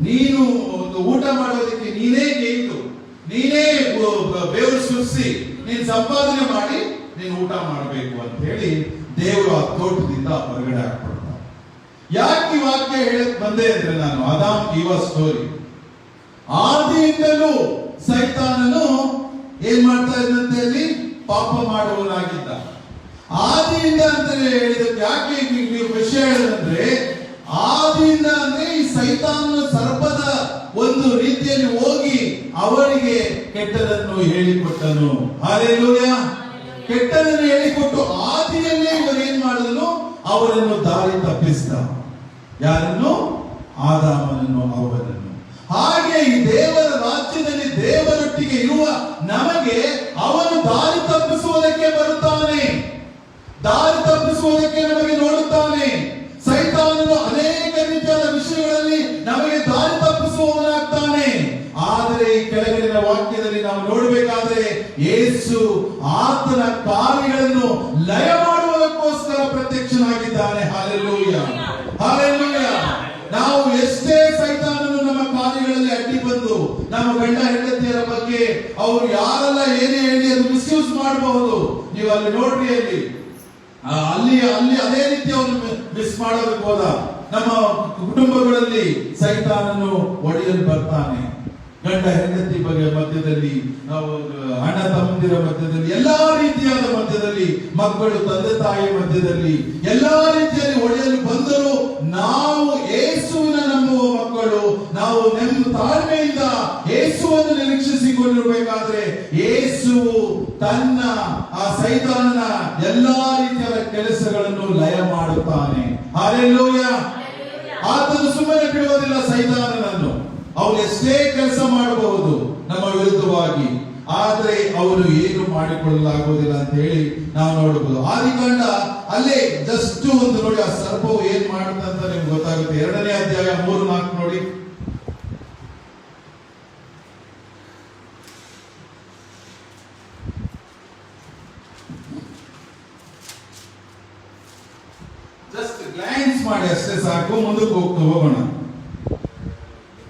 ನೀನು ಊಟ ಮಾಡೋದಕ್ಕೆ ನೀನೇ ಗೇಯ್ತು, ನೀನೇ ಬೇವರು ಸುರಿಸಿ ನೀನು ಸಂಪಾದನೆ ಮಾಡಿ ನೀನು ಊಟ ಮಾಡಬೇಕು ಅಂತ ಹೇಳಿ ದೇವರು ಆ ತೋಟದಿಂದ ಹೊರಗಡೆ ಹಾಕ್ಬಿಡ್ತಾರೆ. ಯಾಕೆ ಈ ವಾಕ್ಯ ಹೇಳಕ್ ಬಂದೆ ಅಂದ್ರೆ, ನಾನು ಆದಾಮ್ ಈವ ಸ್ಟೋರಿ, ಆದಿಯಿಂದಲೂ ಸೈತಾನನು ಏನ್ ಮಾಡ್ತಾ ಇದ್ದಂತೆ ಅಲ್ಲಿ ಪಾಪ ಮಾಡುವನಾಗಿದ್ದ. ಆದಿಯಿಂದ ಅಂತ ಹೇಳಿದಕ್ಕೆ ಯಾಕೆ ನೀವು ವಿಷಯ ಹೇಳಿದ್ರೆ, ಆದಿಯಿಂದ ಅಂದ್ರೆ ಈ ಸೈತಾನನು ಸರ್ಪದ ಒಂದು ರೀತಿಯಲ್ಲಿ ಹೋಗಿ ಅವರಿಗೆ ಕೆಟ್ಟದನ್ನು ಹೇಳಿಕೊಟ್ಟನು. ಹಲ್ಲೆಲೂಯಾ. ಕೆಟ್ಟದನ್ನು ಹೇಳಿಕೊಟ್ಟು ಆದಿಯಲ್ಲೇ ಇವರು ಏನ್ ಮಾಡಿದನು, ಅವರನ್ನು ದಾರಿ ತಪ್ಪಿಸಿದ. ಯಾರನ್ನು? ಆದಾಮನನ್ನು, ಅವನನ್ನು. ಹಾಗೆ ಈ ದೇವರ ರಾಜ್ಯದಲ್ಲಿ ದೇವರೊಟ್ಟಿಗೆ ಇರುವ ನಮಗೆ ಅವನು ದಾರಿ ತಪ್ಪಿಸುವುದಕ್ಕೆ ಬರುತ್ತಾನೆ, ದಾರಿ ತಪ್ಪಿಸುವುದಕ್ಕೆ ನಮಗೆ ನೋಡುತ್ತಾನೆ. ಸೈತಾನನು ಅನೇಕ ರೀತಿಯಾದ ವಿಷಯಗಳಲ್ಲಿ ನಮಗೆ ದಾರಿ ತಪ್ಪಿಸುವವನಾಗ್ತಾನೆ. ಆದರೆ ಈ ಕೆಳಗಿನ ವಾಕ್ಯದಲ್ಲಿ ನಾವು ನೋಡಬೇಕಾದ್ರೆ, ಯೇಸು ಆತನ ಕಾರ್ಯಗಳನ್ನು ಲಯ ಮಾಡುವುದಕ್ಕೋಸ್ಕರ ಪ್ರತ್ಯಕ್ಷನಾಗಿದ್ದಾನೆ. Hallelujah, hallelujah. ನಾವು ಎಷ್ಟೇ ಸೈತಾನನು ನಮ್ಮ ಕಾರ್ಯಗಳಲ್ಲಿ ಅಡ್ಡಿ ಬಂದು ನಮ್ಮ ಗಂಡ ಹೆಂಡತಿಯರ ಬಗ್ಗೆ ಅವರು ಯಾರೆಲ್ಲ ಏನೇ ಹೇಳಿ ಅದು ಮಿಸ್ಯೂಸ್ ಮಾಡಬಹುದು. ನೀವು ಅಲ್ಲಿ ನೋಡ್ರಿ, ಅಲ್ಲಿ ಅದೇ ರೀತಿ ಅವನು ಮಿಸ್ ಮಾಡೋದಕ್ಕೆ ಹೋದ. ನಮ್ಮ ಕುಟುಂಬಗಳಲ್ಲಿ ಸೈತಾನನು ಒಡೆಯಲು ಬರ್ತಾನೆ. ಗಂಡ ಹೆಂಡತಿ ಬಗ್ಗೆ ಮಧ್ಯದಲ್ಲಿ, ಅಣ್ಣ ತಮ್ಮಂದಿರ ಮಧ್ಯದಲ್ಲಿ, ಎಲ್ಲಾ ರೀತಿಯಾದ ಮಧ್ಯದಲ್ಲಿ, ಮಕ್ಕಳು ತಂದೆ ತಾಯಿ ಮಧ್ಯದಲ್ಲಿ ಎಲ್ಲಾ ರೀತಿಯಲ್ಲಿ ಒಡೆಯಲು ಬಂದರೂ ನಾವು ಯೇಸುವಿನ ನಂಬುವ ಮಕ್ಕಳು, ನಾವು ನಮ್ಮ ತಾಳ್ಮೆಯಿಂದ ಯೇಸುವನ್ನು ನಿರೀಕ್ಷಿಸಿಕೊಂಡಿರಬೇಕಾದ್ರೆ ಯೇಸು ತನ್ನ ಆ ಸೈತಾನನ ಎಲ್ಲಾ ರೀತಿಯಾದ ಕೆಲಸಗಳನ್ನು ಲಯ ಮಾಡುತ್ತಾನೆ. ಹಲ್ಲೆಲೂಯಾ. ಆತನು ಸುಮ್ಮನೆ ಬಿಡುವುದಿಲ್ಲ ಸೈತಾನನನ್ನು. ಅವನು ಎಷ್ಟೇ ಕೆಲಸ ಮಾಡಬಹುದು ನಮ್ಮ ವಿರುದ್ಧವಾಗಿ, ಆದ್ರೆ ಅವನು ಏನು ಮಾಡಿಕೊಳ್ಳಲಾಗುವುದಿಲ್ಲ ಅಂತ ಹೇಳಿ ನಾವು ನೋಡಬಹುದು. ಆದಿಕಾಂಡ ಅಲ್ಲೇ ಜಸ್ಟ್ ಒಂದು ನೋಡಿ, ಆ ಸರ್ಪವು ಏನ್ ಮಾಡುತ್ತಂತ ನಿಮ್ಗೆ ಗೊತ್ತಾಗುತ್ತೆ. 2ನೇ ಅಧ್ಯಾಯ 3-4 ನೋಡಿ. ಜಸ್ಟ್ ಗ್ಲಾನ್ಸ್ ಮಾಡಿ ಅಷ್ಟೇ ಸಾಕು, ಮುಂದಕ್ಕೆ ಹೋಗೋಣ.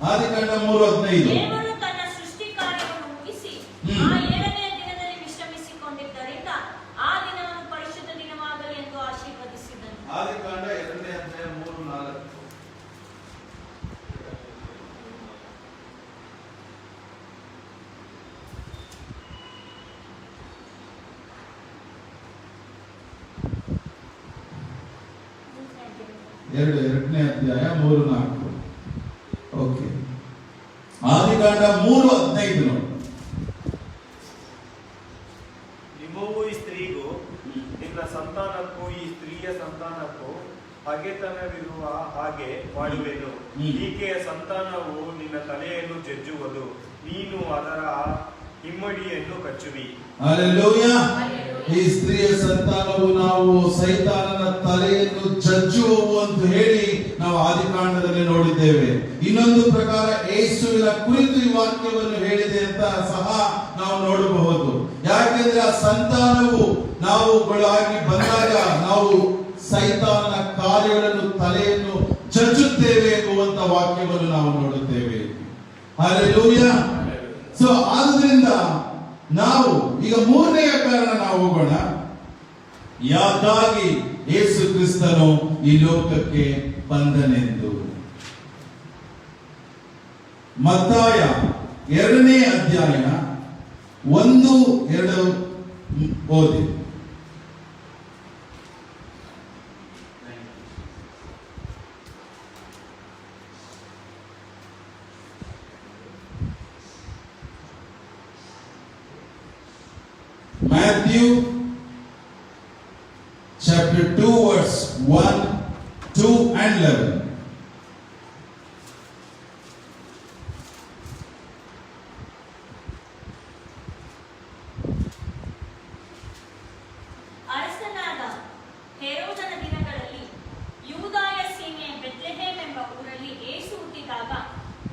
ಆದಿಕಾಂಡ 3:15. ದೇವರು ತನ್ನ ಸೃಷ್ಟಿ ಕಾರ್ಯವನ್ನು ಮುಗಿಸಿ ಆ 7ನೇ ದಿನದಲ್ಲಿ ವಿಶ್ರಮಿಸಿಕೊಂಡಿದ್ದರಿಂದ ಆ ದಿನವನ್ನು ಪರಿಶುದ್ಧ ದಿನವಾಗಲಿ ಎಂದು ಆಶೀರ್ವದಿಸಿದನು. ಆದಿಕಾಂಡ 2ನೇ ಅಧ್ಯಾಯ 3-4. ಎರಡನೇ ಅಧ್ಯಾಯ 3-4. ಓಕೆ, ಆದಿಕಾಂಡ 3:15 ನೋಡಿ. ನಿಮ್ಮವು ಈ ಸ್ತ್ರೀಗೂ ನಿನ್ನ ಸಂತಾನಕ್ಕೂ ಈ ಸ್ತ್ರೀಯ ಸಂತಾನಕ್ಕೂ ಹಗೆತನವಿರುವ ಹಾಗೆ ಮಾಡುವೆನು. ಈಕೆಯ ಸಂತಾನವು ನಿನ್ನ ತಲೆಯನ್ನು ಜಜ್ಜುವುದು, ನೀನು ಅದರ ಹಿಮ್ಮಡಿಯನ್ನು ಕಚ್ಚುವಿ. ಹಲ್ಲೆಲೂಯಾ. ಈ ಸ್ತ್ರೀಯ ಸಂತಾನವು ನಾವು ಸೈತಾನನ ತಲೆಯನ್ನು ಜಜ್ಜುವವು ಅಂತ ಹೇಳಿ ನಾವು ಆದಿಕಾಂಡದಲ್ಲಿ ನೋಡಿದ್ದೇವೆ. ಇನ್ನೊಂದು ಪ್ರಕಾರ ಯೇಸುವಿನ ಕುರಿತು ಈ ವಾಕ್ಯವನ್ನು ಹೇಳಿದೆ ಅಂತ ಸಹ ನಾವು ನೋಡಬಹುದು. ಯಾಕೆಂದ್ರೆ ಆ ಸಂತಾನವು ನಾವುಗಳಾಗಿ ಬಂದಾಗ ನಾವು ಸೈತಾನನ ಕಾರ್ಯಗಳನ್ನು ತಲೆಯನ್ನು ಜಜ್ಜುತ್ತೇವೆ ಎನ್ನುವಂತ ವಾಕ್ಯವನ್ನು ನಾವು ನೋಡುತ್ತೇವೆ. ಹಲ್ಲೆಲೂಯಾ. ಸೊ ಆದ್ರಿಂದ ನಾವು ಈಗ ಮೂರನೆಯ ಕಾರಣ ನಾವು ಹೋಗೋಣ. ಯಾಕಾಗಿ ಯೇಸು ಕ್ರಿಸ್ತನು ಈ ಲೋಕಕ್ಕೆ ಬಂದನೆಂದು. ಮತ್ತಾಯ 2ನೇ ಅಧ್ಯಾಯ 1-2 ಓದಿ. Matthew chapter 2 verse 1, 2 and 11. ಅರಸನಾದ ಹೆರೋದನ ದಿನಗಳಲ್ಲಿ ಯೂದಾಯ ಸೀಮೆಯ ಬೆತ್ಲೆಹೇಮ್ ಎಂಬ ಊರಲ್ಲಿ ಯೇಸು ಹುಟ್ಟಿದಾಗ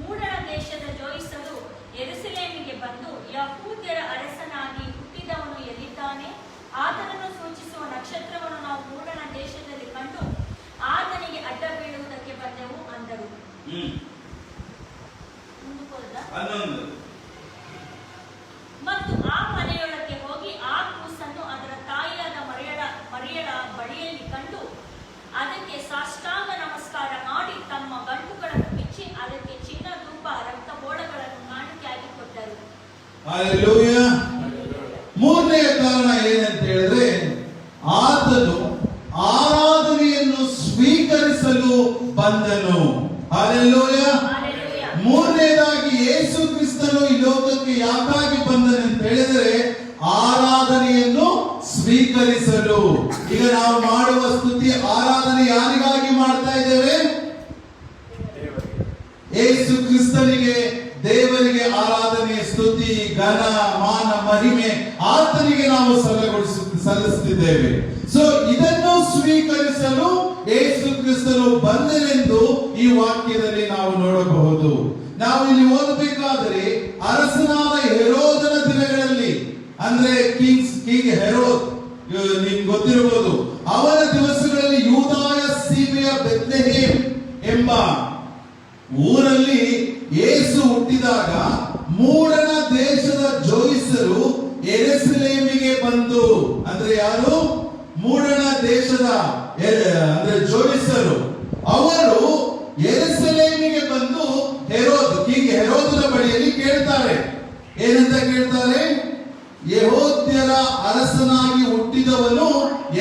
ಮೂಡಣ ದೇಶದ ಜೋಯಿಸರು ಯೆರೂಸಲೇಮಿಗೆ ಬಂದು, ಯಹೂದ್ಯರ ಅರಸನಾಗಿ ಹುಟ್ಟಿದವನು ಎಲ್ಲಿದ್ದಾನೆ? ಆತನನ್ನು ಸೂಚಿಸುವ ನಕ್ಷತ್ರವನ್ನು ನಾವು ಮೂಡಣ ದೇಶದಲ್ಲಿ ಕಂಡು ಆತನಿಗೆ ಅಡ್ಡ ಬೀಳುವುದಕ್ಕೆ ಬಂದೆವು ಅಂದರು. ಮತ್ತು ಆ ಮನೆಯೊಳಕ್ಕೆ ಹೋಗಿ ಆ ಕೂಸನ್ನು ಅದರ ತಾಯಿಯಾದ ಮರಿಯಳ ಬಳಿಯಲ್ಲಿ ಕಂಡು ಅದಕ್ಕೆ ಸಾಷ್ಟಾಂಗ ನಮಸ್ಕಾರ ಮಾಡಿ ತಮ್ಮ ಗಂಟುಗಳನ್ನು ಬಿಚ್ಚಿ ಅದಕ್ಕೆ ಚಿನ್ನ, ಧೂಪ, ರಕ್ತ ಬೋಳಗಳನ್ನು ಕಾಣಿಕೆಯಾಗಿ ಕೊಟ್ಟರು. ಹಲ್ಲೆಲೂಯಾ. ಮೂರನೆಯ ಕಾರಣ ಏನಂತ ಹೇಳಿದ್ರೆ, ಆತನು ಆರಾಧನೆಯನ್ನು ಸ್ವೀಕರಿಸಲು ಬಂದನು. ಹಲ್ಲೆಲೂಯಾ. ಮೂರನೇದಾಗಿ ಯೇಸು ಕ್ರಿಸ್ತನು ಈ ಲೋಕಕ್ಕೆ ಯಾಕಾಗಿ ಬಂದನೆಂತ ಹೇಳಿದರೆ ಆರಾಧನೆಯನ್ನು ಸ್ವೀಕರಿಸಲು. ಈಗ ನಾವು ಮಾಡುವ ಸ್ತುತಿ ಆರಾಧನೆ ಯಾರಿಗಾಗಿ ಮಾಡ್ತಾ ಇದ್ದೇವೆ? ಯೇಸು ಕ್ರಿಸ್ತನಿಗೆ, ದೇವರಿಗೆ ಆರಾಧನೆ, ಸ್ತುತಿ, ಘನ, ಮಾನ, ಮಹಿಮೆ ಆತನಿಗೆ ನಾವು ಸಲ್ಲಿಸುತ್ತಿದ್ದೇವೆ. ಸೊ ಇದನ್ನು ಸ್ವೀಕರಿಸಲು ಯೇಸು ಕ್ರಿಸ್ತನು ಬಂದನೆಂದು ಈ ವಾಕ್ಯದಲ್ಲಿ ನಾವು ನೋಡಬಹುದು. ನಾವು ಇಲ್ಲಿ ಓದಬೇಕಾದರೆ ಅರಸನಾದ ಹೆರೋದನ ದಿನಗಳಲ್ಲಿ, ಅಂದ್ರೆ ಕಿಂಗ್ ಹೆರೋದ್, ನಿಮ್ಗೆ ಗೊತ್ತಿರಬಹುದು, ಅವನ ದಿವಸಗಳಲ್ಲಿ ಯೂದಾಯ ಸೀಮೆಯ ಬೆತ್ಲೆಹೇಮ್ ಎಂಬ ಊರಲ್ಲಿ ಯೇಸು ಹುಟ್ಟಿದಾಗ ಮೂಡಣ ದೇಶದ ಜೋಯಿಸರು ಯೆರೂಸಲೇಮಿಗೆ ಬಂದು, ಅಂದ್ರೆ ಯಾರು? ಮೂಡಣ ದೇಶದ ಅಂದ್ರೆ ಜೋಯಿಸರು, ಅವರು ಯೆರೂಸಲೇಮಿಗೆ ಬಂದು ಕಿಂಗ್ ಹೆರೋದನ ಬಳಿಯಲ್ಲಿ ಕೇಳ್ತಾರೆ. ಏನಂತ ಕೇಳ್ತಾರೆ? ಯೆಹೂದ್ಯರ ಅರಸನಾಗಿ ಹುಟ್ಟಿದವನು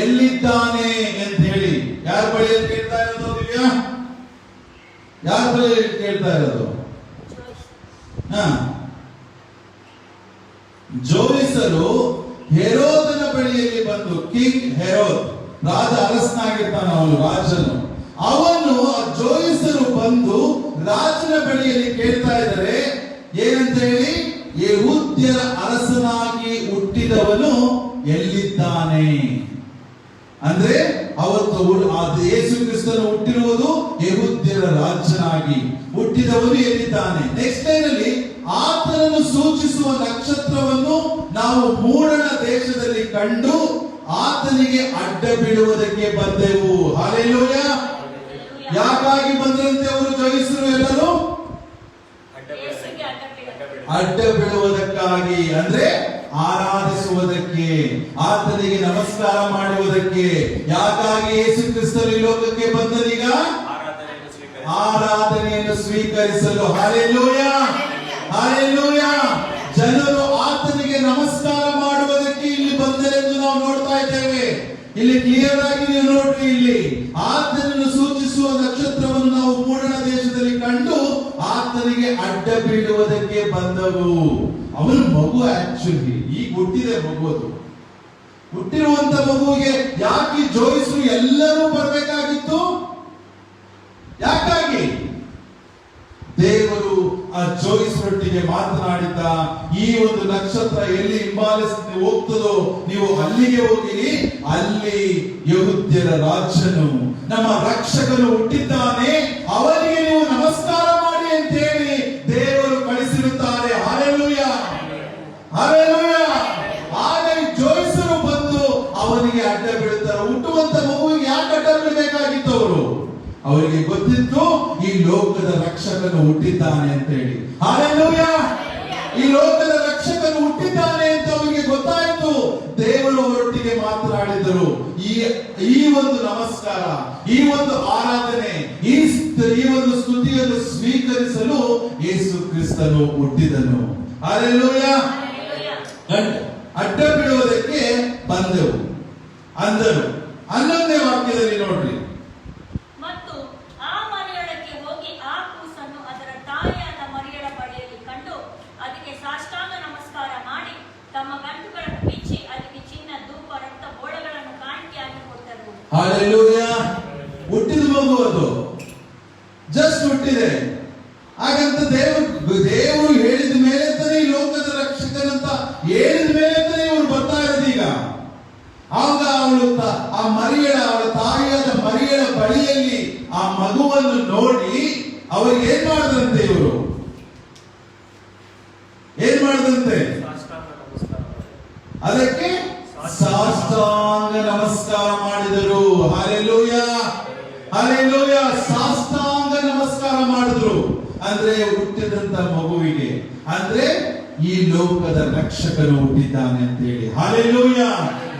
ಎಲ್ಲಿದ್ದಾನೆ ಅಂತ ಹೇಳಿ. ಯಾರ ಬಳಿಯಲ್ಲಿ ಕೇಳ್ತಾ ಇರೋದು? ದಿವ್ಯಾ, ಯಾರ ಬಳಿಯಲ್ಲಿ ಕೇಳ್ತಾ ಇರೋದು? ಜೋಯಿಸರು ಹೆರೋದನ ಬಳಿಯಲ್ಲಿ ಬಂದು, ಕಿಂಗ್ ಹೆರೋದ್ ರಾಜ, ಅರಸನಾಗಿರ್ತಾನ ಅವನು, ರಾಜನು. ಅವನು ಜೋಯಿಸರು ಬಂದು ರಾಜನ ಬಳಿಯಲ್ಲಿ ಕೇಳ್ತಾ ಇದ್ದಾರೆ. ಏನಂತ ಹೇಳಿ? ಯೆಹೂದ್ಯರ ಅರಸನಾಗಿ ಹುಟ್ಟಿದವನು ಎಲ್ಲಿದ್ದಾನೆ? ಅಂದ್ರೆ ಅವತ್ತು ಯೇಸು ಕ್ರಿಸ್ತನು ಹುಟ್ಟಿರುವುದು ಯೆಹೂದ್ಯರ ರಾಜನಾಗಿ. ಹುಟ್ಟಿದವನು ಎಲ್ಲಿದ್ದಾನೆ? ನೆಕ್ಸ್ಟ್ ಲೈನಲ್ಲಿ ಆತನನ್ನು ಸೂಚಿಸುವ ನಕ್ಷತ್ರವನ್ನು ನಾವು ಮೂಡಣ ದೇಶದಲ್ಲಿ ಕಂಡು ಆತನಿಗೆ ಅಡ್ಡ ಬಿಡುವುದಕ್ಕೆ ಬಂದೆವು. ಹಲ್ಲೆಲೂಯಾ. ಯಾಕಾಗಿ ಬಂದ್ರಂತೆ ಅವರು ಜೋಯಿಸರು ಎಲ್ಲರೂ? ಅಡ್ಡ ಬೀಳುವುದಕ್ಕಾಗಿ, ಅಂದ್ರೆ ಆರಾಧಿಸುವುದಕ್ಕೆ, ಆತನಿಗೆ ನಮಸ್ಕಾರ ಮಾಡುವುದಕ್ಕೆ. ಯಾಕಾಗಿ ಯೇಸು ಕ್ರಿಸ್ತನು ಈ ಲೋಕಕ್ಕೆ ಬಂದನೀಗ? ಆರಾಧನೆಯನ್ನು ಸ್ವೀಕರಿಸಲು. Hallelujah, hallelujah. ಜನರು ಆತನಿಗೆ ನಮಸ್ಕಾರ ಮಾಡುವುದಕ್ಕೆ ಇಲ್ಲಿ ಬಂದರೆಂದು ನಾವು ನೋಡ್ತಾ ಇದ್ದೇವೆ. ಇಲ್ಲಿ ಕ್ಲಿಯರ್ ಆಗಿ ನೀವು ನೋಡ್ರಿ, ಇಲ್ಲಿ ಆತನನ್ನು ಸೂಚಿಸುವ ಅಡ್ಡ ಬೀಳುವುದಕ್ಕೆ ಬಂದವು. ಅವನು ಮಗು ಆಕ್ಚುಲಿ ಈಗ ಹುಟ್ಟಿದೆ ಮಗು. ಅದು ಹುಟ್ಟಿರುವಂತ ಮಗುವಿಗೆ ಯಾಕೆ ಜೋಯಿಸರು ಎಲ್ಲರೂ ಬರಬೇಕಾಗಿತ್ತು? ಯಾಕಾಗಿ? ದೇವರು ಆ ಜೋಯಿಸರೊಟ್ಟಿಗೆ ಮಾತನಾಡಿದ್ದ, ಈ ಒಂದು ನಕ್ಷತ್ರ ಎಲ್ಲಿ ಹಿಂಬಾಲಿಸಿ ಹೋಗ್ತದೋ ನೀವು ಅಲ್ಲಿಗೆ ಹೋಗಿರಿ, ಅಲ್ಲಿ ಯೆಹೂದ್ಯರ ರಾಜನು ನಮ್ಮ ರಕ್ಷಕನು ಹುಟ್ಟಿದ್ದಾನೆ, ಅವನಿಗೆ ನೀವು ನಮಸ್ಕಾರ ಮಾಡಿ ಅಂತ ಹೇಳಿ ದೇವರು ಕಳಿಸಿರುತ್ತಾರೆ. Hallelujah, hallelujah. ಆಗ ಈ ಜೋಯಿಸರು ಬಂದು ಅವನಿಗೆ ಅಡ್ಡ ಬೀಳುತ್ತಾರೆ. ಹುಟ್ಟುವಂತ ಮಗುವಿಗೆ ಯಾಕೆ ಅಡ್ಡ ಬೀಳಬೇಕಾಗಿತ್ತು? ಅವರಿಗೆ ಗೊತ್ತಿತ್ತು ಈ ಲೋಕದ ರಕ್ಷಕನು ಹುಟ್ಟಿದ್ದಾನೆ ಅಂತ ಹೇಳಿ. ಹಲ್ಲೆಲೂಯಾ. ಈ ಲೋಕದ ರಕ್ಷಕನು ಹುಟ್ಟಿದ್ದಾನೆ ಅಂತ ಅವರಿಗೆ ಗೊತ್ತಾಯಿತು. ದೇವರು ಅವರೊಟ್ಟಿಗೆ ಮಾತನಾಡಿದರು. ಈ ಒಂದು ನಮಸ್ಕಾರ, ಈ ಒಂದು ಆರಾಧನೆ, ಈ ಒಂದು ಸ್ತುತಿಯನ್ನು ಸ್ವೀಕರಿಸಲು ಯೇಸು ಕ್ರಿಸ್ತನು ಹುಟ್ಟಿದನು. ಹಲ್ಲೆಲೂಯಾ. ಅಡ್ಡ ಬಿಡುವುದಕ್ಕೆ ಬಂದೆವು ಅಂದರು. 11ನೇ ವಾಕ್ಯದಲ್ಲಿ ನೋಡ್ರಿ, ಮತ್ತು ಆ ಮನೆಯೊಳಕ್ಕೆ ಹೋಗಿ ಆ ಕೂಸನ್ನು ಅದರ ತಾಯಿಯಾದ ಮರಿಯಳ ಬಳಿಯಲ್ಲಿ ಕಂಡು ಅದಕ್ಕೆ ಸಾಷ್ಟಾಂಗ ನಮಸ್ಕಾರ ಮಾಡಿ ತಮ್ಮ ಗಂಟುಗಳನ್ನು ಬಿಚ್ಚಿ ಅದಕ್ಕೆ ಚಿನ್ನ, ಧೂಪ, ರಕ್ತ, ಬೋಳಗಳನ್ನು ಕಾಣಿಕೆಯಾಗಿ ಕೊಟ್ಟರು. ಹಲ್ಲೆಲೂಯಾ. ಹುಟ್ಟಿದ ಮಗು, ಅದು ಜಸ್ಟ್ ಹುಟ್ಟಿದೆ. ಹಾಗಂತ ದೇವರು ಹೇಳಿದ ಮೇಲೆ ತಾನೇ ಈ ಲೋಕದ ರಕ್ಷಕನಂತ ಹೇಳಿದ ಮೇಲೆ ತಾನೇ ಇವರು ಬರ್ತಾ ಇರೋದು. ಈಗ ಆಗ ಅವಳ ತಾಯಿಯಾದ ಮರಿಯಳ ಬಳಿಯಲ್ಲಿ ಆ ಮಗುವನ್ನು ನೋಡಿ ಅವರಿಗೆ ಏನ್ ಮಾಡಿದ್ರಂತೆ? ಇವರು ಏನ್ ಮಾಡಿದಂತೆ? ಅದಕ್ಕೆ ಸಾಷ್ಟಾಂಗ ನಮಸ್ಕಾರ ಮಾಡಿದರು. Hallelujah, hallelujah. ಸಾಷ್ಟಾಂಗ ನಮಸ್ಕಾರ ಮಾಡಿದ್ರು. ಅಂದ್ರೆ ಹುಟ್ಟಿದಂತ ಮಗುವಿಗೆ, ಅಂದ್ರೆ ಈ ಲೋಕದ ರಕ್ಷಕನು ಹುಟ್ಟಿದ್ದಾನೆ ಅಂತ ಹೇಳಿ. ಹಲ್ಲೆಲೂಯಾ.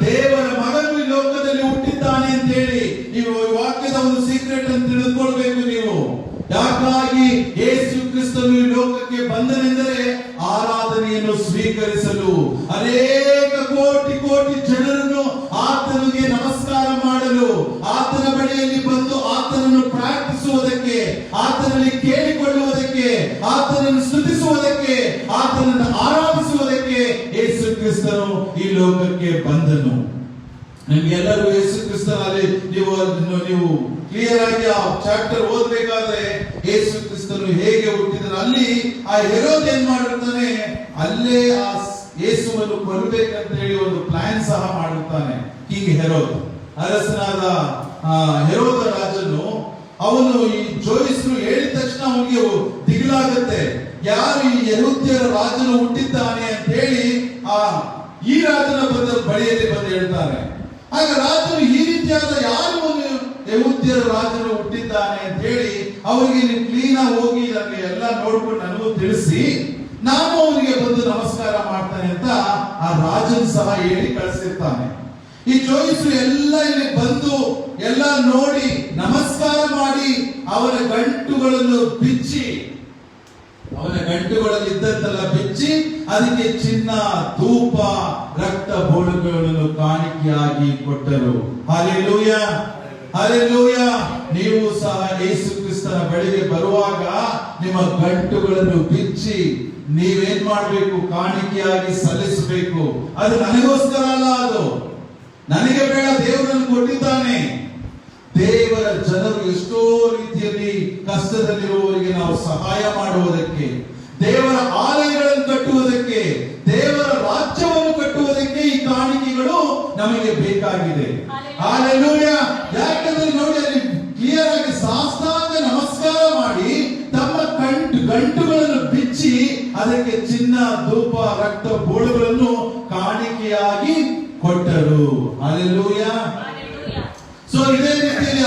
ದೇವರ ಮಗನು ಈ ಲೋಕದಲ್ಲಿ ಹುಟ್ಟಿದ್ದಾನೆ ಅಂತ ಹೇಳಿ ನೀವು ವಾಕ್ಯದ ಒಂದು ಸೀಕ್ರೆಟ್ ಅಂತ ತಿಳಿದುಕೊಳ್ಬೇಕು ನೀವು. ಯಾಕಾಗಿ ಯೇಸು ಕ್ರಿಸ್ತನು ಈ ಲೋಕಕ್ಕೆ ಬಂದನೆಂದರೆ ಆರಾಧನೆಯನ್ನು ಸ್ವೀಕರಿಸಲು, ಅನೇಕ ಕೋಟಿ ಕೋಟಿ ಜನರನ್ನು ಆತನಿಗೆ ನಮಸ್ಕಾರ ಮಾಡಲು, ಆತನ ಬಳಿಯಲ್ಲಿ ಬಂದು ಆತನನ್ನು ಪ್ರಾರ್ಥಿಸುವುದಕ್ಕೆ, ಆತನಲ್ಲಿ ಕೇಳಿಕೊಳ್ಳುವುದಕ್ಕೆ, ಆತನನ್ನು ಸ್ತುತಿಸುವುದಕ್ಕೆ, ಆತನನ್ನು ಆರಾಧಿಸುವುದಕ್ಕೆ ಯೇಸು ಕ್ರಿಸ್ತನು ಈ ಲೋಕಕ್ಕೆ ಬಂದನು. ನಿಮ್ಗೆಲ್ಲರೂ ಯೇಸು ಕ್ರಿಸ್ತನಲ್ಲಿ ನೀವು ಕ್ಲಿಯರ್ ಆಗಿ ಆ ಚಾಪ್ಟರ್ ಓದಬೇಕಾದ್ರೆ ಯೇಸು ಕ್ರಿಸ್ತನು ಹೇಗೆ ಹುಟ್ಟಿದನು, ಅಲ್ಲಿ ಆ ಹೆರೋದ್ ಏನ್ ಮಾಡಿರ್ತಾನೆ, ಅಲ್ಲೇ ಆ ಯೇಸುವನ್ನು ಕೊಲ್ಲಬೇಕಂತ ಹೇಳಿ ಒಂದು ಪ್ಲಾನ್ ಸಹ ಮಾಡಿರ್ತಾನೆ. ಕಿಂಗ್ ಹೆರೋದ್, ಅರಸನಾದ ಹೆರೋದ ರಾಜನು, ಅವನು ಈ ಜೋಯಿಸರು ಹೇಳಿದ ತಕ್ಷಣ ಅವನಿಗೆ ದಿಗಿಲಾಗುತ್ತೆ. ಯಾರು ಈ ಯೆಹೂದ್ಯರ ರಾಜನು ಹುಟ್ಟಿದ್ದಾನೆ ಅಂತ ಹೇಳಿ ಈ ರಾಜನ ಬಳಿಯಲ್ಲಿ ಬಂದು ಹೇಳ್ತಾರೆ. ಆಗ ರಾಜನು ಈ ರೀತಿಯಾದ ಯಾರು ಯೆಹೂದ್ಯರ ರಾಜನು ಹುಟ್ಟಿದ್ದಾನೆ ಅಂತ ಹೇಳಿ ಅವರಿಗೆ ನೀವು ಕ್ಲೀನ್ ಆಗಿ ಹೋಗಿ ನನಗೆ ಎಲ್ಲ ನೋಡ್ಕೊಂಡು ನನಗೂ ತಿಳಿಸಿ, ನಾನು ಅವನಿಗೆ ಬಂದು ನಮಸ್ಕಾರ ಮಾಡ್ತಾನೆ ಅಂತ ಆ ರಾಜನು ಸಹ ಹೇಳಿ ಕಳಿಸಿರ್ತಾನೆ. ಈ ಜೋಯಿಸರು ಎಲ್ಲ ಇಲ್ಲಿ ಬಂದು ಎಲ್ಲ ನೋಡಿ ನಮಸ್ಕಾರ ಮಾಡಿ ಅವನ ಗಂಟುಗಳನ್ನು ಬಿಚ್ಚಿ, ಅವನ ಗಂಟುಗಳಲ್ಲಿ ಇದ್ದಂತೆಲ್ಲ ಬಿಚ್ಚಿ ಅದಕ್ಕೆ ಚಿನ್ನ, ಧೂಪ, ರಕ್ತ, ಬೋಳುಗಳನ್ನು ಕಾಣಿಕೆಯಾಗಿ ಕೊಟ್ಟರು. Hallelujah, hallelujah. ನೀವು ಸಹ ಯೇಸು ಕ್ರಿಸ್ತನ ಬಳಿಗೆ ಬರುವಾಗ ನಿಮ್ಮ ಗಂಟುಗಳನ್ನು ಬಿಚ್ಚಿ ನೀವೇನ್ ಮಾಡಬೇಕು? ಕಾಣಿಕೆಯಾಗಿ ಸಲ್ಲಿಸಬೇಕು. ಅದು ನನಗೋಸ್ಕರ ಅಲ್ಲ, ಅದು ನನಗೆ ಬೇಡ, ದೇವರನ್ನು ಕೊಟ್ಟಿದ್ದಾನೆ. ದೇವರ ಜನರು ಎಷ್ಟೋ ರೀತಿಯಲ್ಲಿ ಕಷ್ಟದಲ್ಲಿರುವವರಿಗೆ ನಾವು ಸಹಾಯ ಮಾಡುವುದಕ್ಕೆ, ದೇವರ ಆಲಯಗಳನ್ನು ಕಟ್ಟುವುದಕ್ಕೆ, ದೇವರ ರಾಜ್ಯವನ್ನು ಕಟ್ಟುವುದಕ್ಕೆ ಈ ಕಾಣಿಕೆಗಳು ನಮಗೆ ಬೇಕಾಗಿದೆ. ಹಲ್ಲೆಲೂಯಾ. ಯಾಕಂದ್ರೆ ನೋಡಿ, ಅಲ್ಲಿ ಕ್ಲಿಯರ್ ಆಗಿ ಸಾಷ್ಟಾಂಗ ನಮಸ್ಕಾರ ಮಾಡಿ ತಮ್ಮ ಗಂಟುಗಳನ್ನು ಬಿಚ್ಚಿ ಅದಕ್ಕೆ ಚಿನ್ನ, ಧೂಪ, ರಕ್ತ, ಬೋಳುಗಳನ್ನು ಕಾಣಿಕೆಯಾಗಿ ಕೊಟ್ಟರು. ಹಲ್ಲೆಲೂಯಾ. ಸೊ ಇದೇ ರೀತಿಯಲ್ಲಿ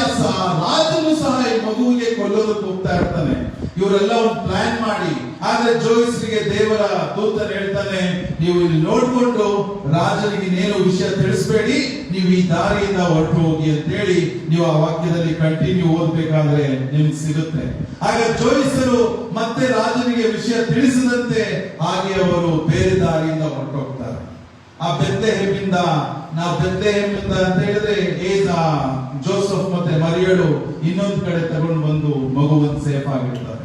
ರಾಜನು ಸಹ ಈ ಮಗುವಿಗೆ ಕೊಲ್ಲೋದಕ್ಕೆ ಹೋಗ್ತಾ ಇರ್ತಾನೆ. ಇವರೆಲ್ಲ ಒಂದು ಪ್ಲಾನ್ ಮಾಡಿ, ಆದ್ರೆ ಜೋಯಿಸರಿಗೆ ದೇವರ ದೂತನು ಹೇಳ್ತಾನೆ, ನೀವು ಇಲ್ಲಿ ನೋಡ್ಕೊಂಡು ರಾಜನಿಗೆ ಇನ್ನೇನು ವಿಷಯ ತಿಳಿಸಬೇಡಿ, ನೀವು ಈ ದಾರಿಯಿಂದ ಹೊರಟು ಹೋಗಿ ಅಂತ ಹೇಳಿ ನೀವು ಆ ವಾಕ್ಯದಲ್ಲಿ ಕಂಟಿನ್ಯೂ ಓದ್ಬೇಕಾದ್ರೆ ನಿಮ್ಗೆ ಸಿಗುತ್ತೆ. ಆಗ ಜೋಯಿಸರು ಮತ್ತೆ ರಾಜನಿಗೆ ವಿಷಯ ತಿಳಿಸದಂತೆ ಹಾಗೆ ಅವರು ಬೇರೆ ದಾರಿಯಿಂದ ಹೊರಟೋಗ್ತಾರೆ. ಆ ಬೆತ್ಲೆಹೇಮಿಂದ ಅಂತ ಹೇಳಿದ್ರೆ ಜೋಸೆಫ್ ಮತ್ತೆ ಮರಿಯಳು ಇನ್ನೊಂದು ಕಡೆ ತಗೊಂಡು ಬಂದು ಮಗುವನ್ನು ಸೇಫ್ ಆಗಿರ್ತಾರೆ.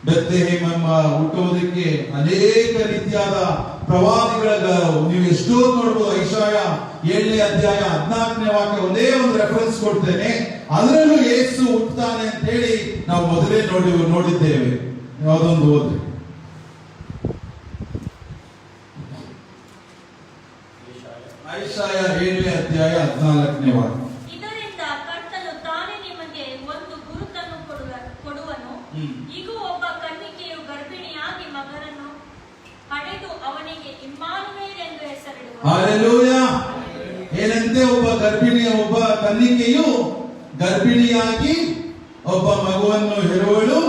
ಬೆತ್ಲೆಹೇಮ್ ಎಂಬ ಹುಟ್ಟುವುದಕ್ಕೆ ಅನೇಕ ರೀತಿಯಾದ ಪ್ರವಾದಿಗಳ ನೀವು ಎಷ್ಟೋ ನೋಡಬಹುದು. ಐಶಾಯ 7ನೇ ಅಧ್ಯಾಯ 14ನೇ ವಾಕ್ಯ ಒಂದೇ ಒಂದು ರೆಫರೆನ್ಸ್ ಕೊಡ್ತೇನೆ. ಅದರಲ್ಲೂ ಯೇಸು ಹುಟ್ಟುತ್ತಾನೆ ಅಂತ ಹೇಳಿ ನಾವು ಮೊದಲೇ ನೋಡಿದ್ದೇವೆ. ಯಾವುದೊಂದು ಓದಿ. ಐಶಾಯ 7ನೇ ಅಧ್ಯಾಯ 14ನೇ ವಾಕ್ಯ. ಇದರಿಂದ ಕರ್ತನು ತಾನೇ ನಿಮಗೆ ಒಂದು ಗುರುತನ್ನು ಕೊಡುವನು. ಇಗೋ, ಒಬ್ಬ ಕನ್ನಿಕೆಯು ಗರ್ಭಿಣಿಯಾಗಿ ಮಗನನ್ನು ಪಡೆದು ಅವನಿಗೆ ಇಮ್ಮಾನುವೇಲ್ ಎಂದು ಹೆಸರಿಡುವನು. ಹಲ್ಲೆಲೂಯಾ. ಏನಂತೆ? ಒಬ್ಬ ಕನ್ನಿಕೆಯು ಗರ್ಭಿಣಿಯಾಗಿ ಒಬ್ಬ ಮಗುವನ್ನು ಹೆರುವಳು,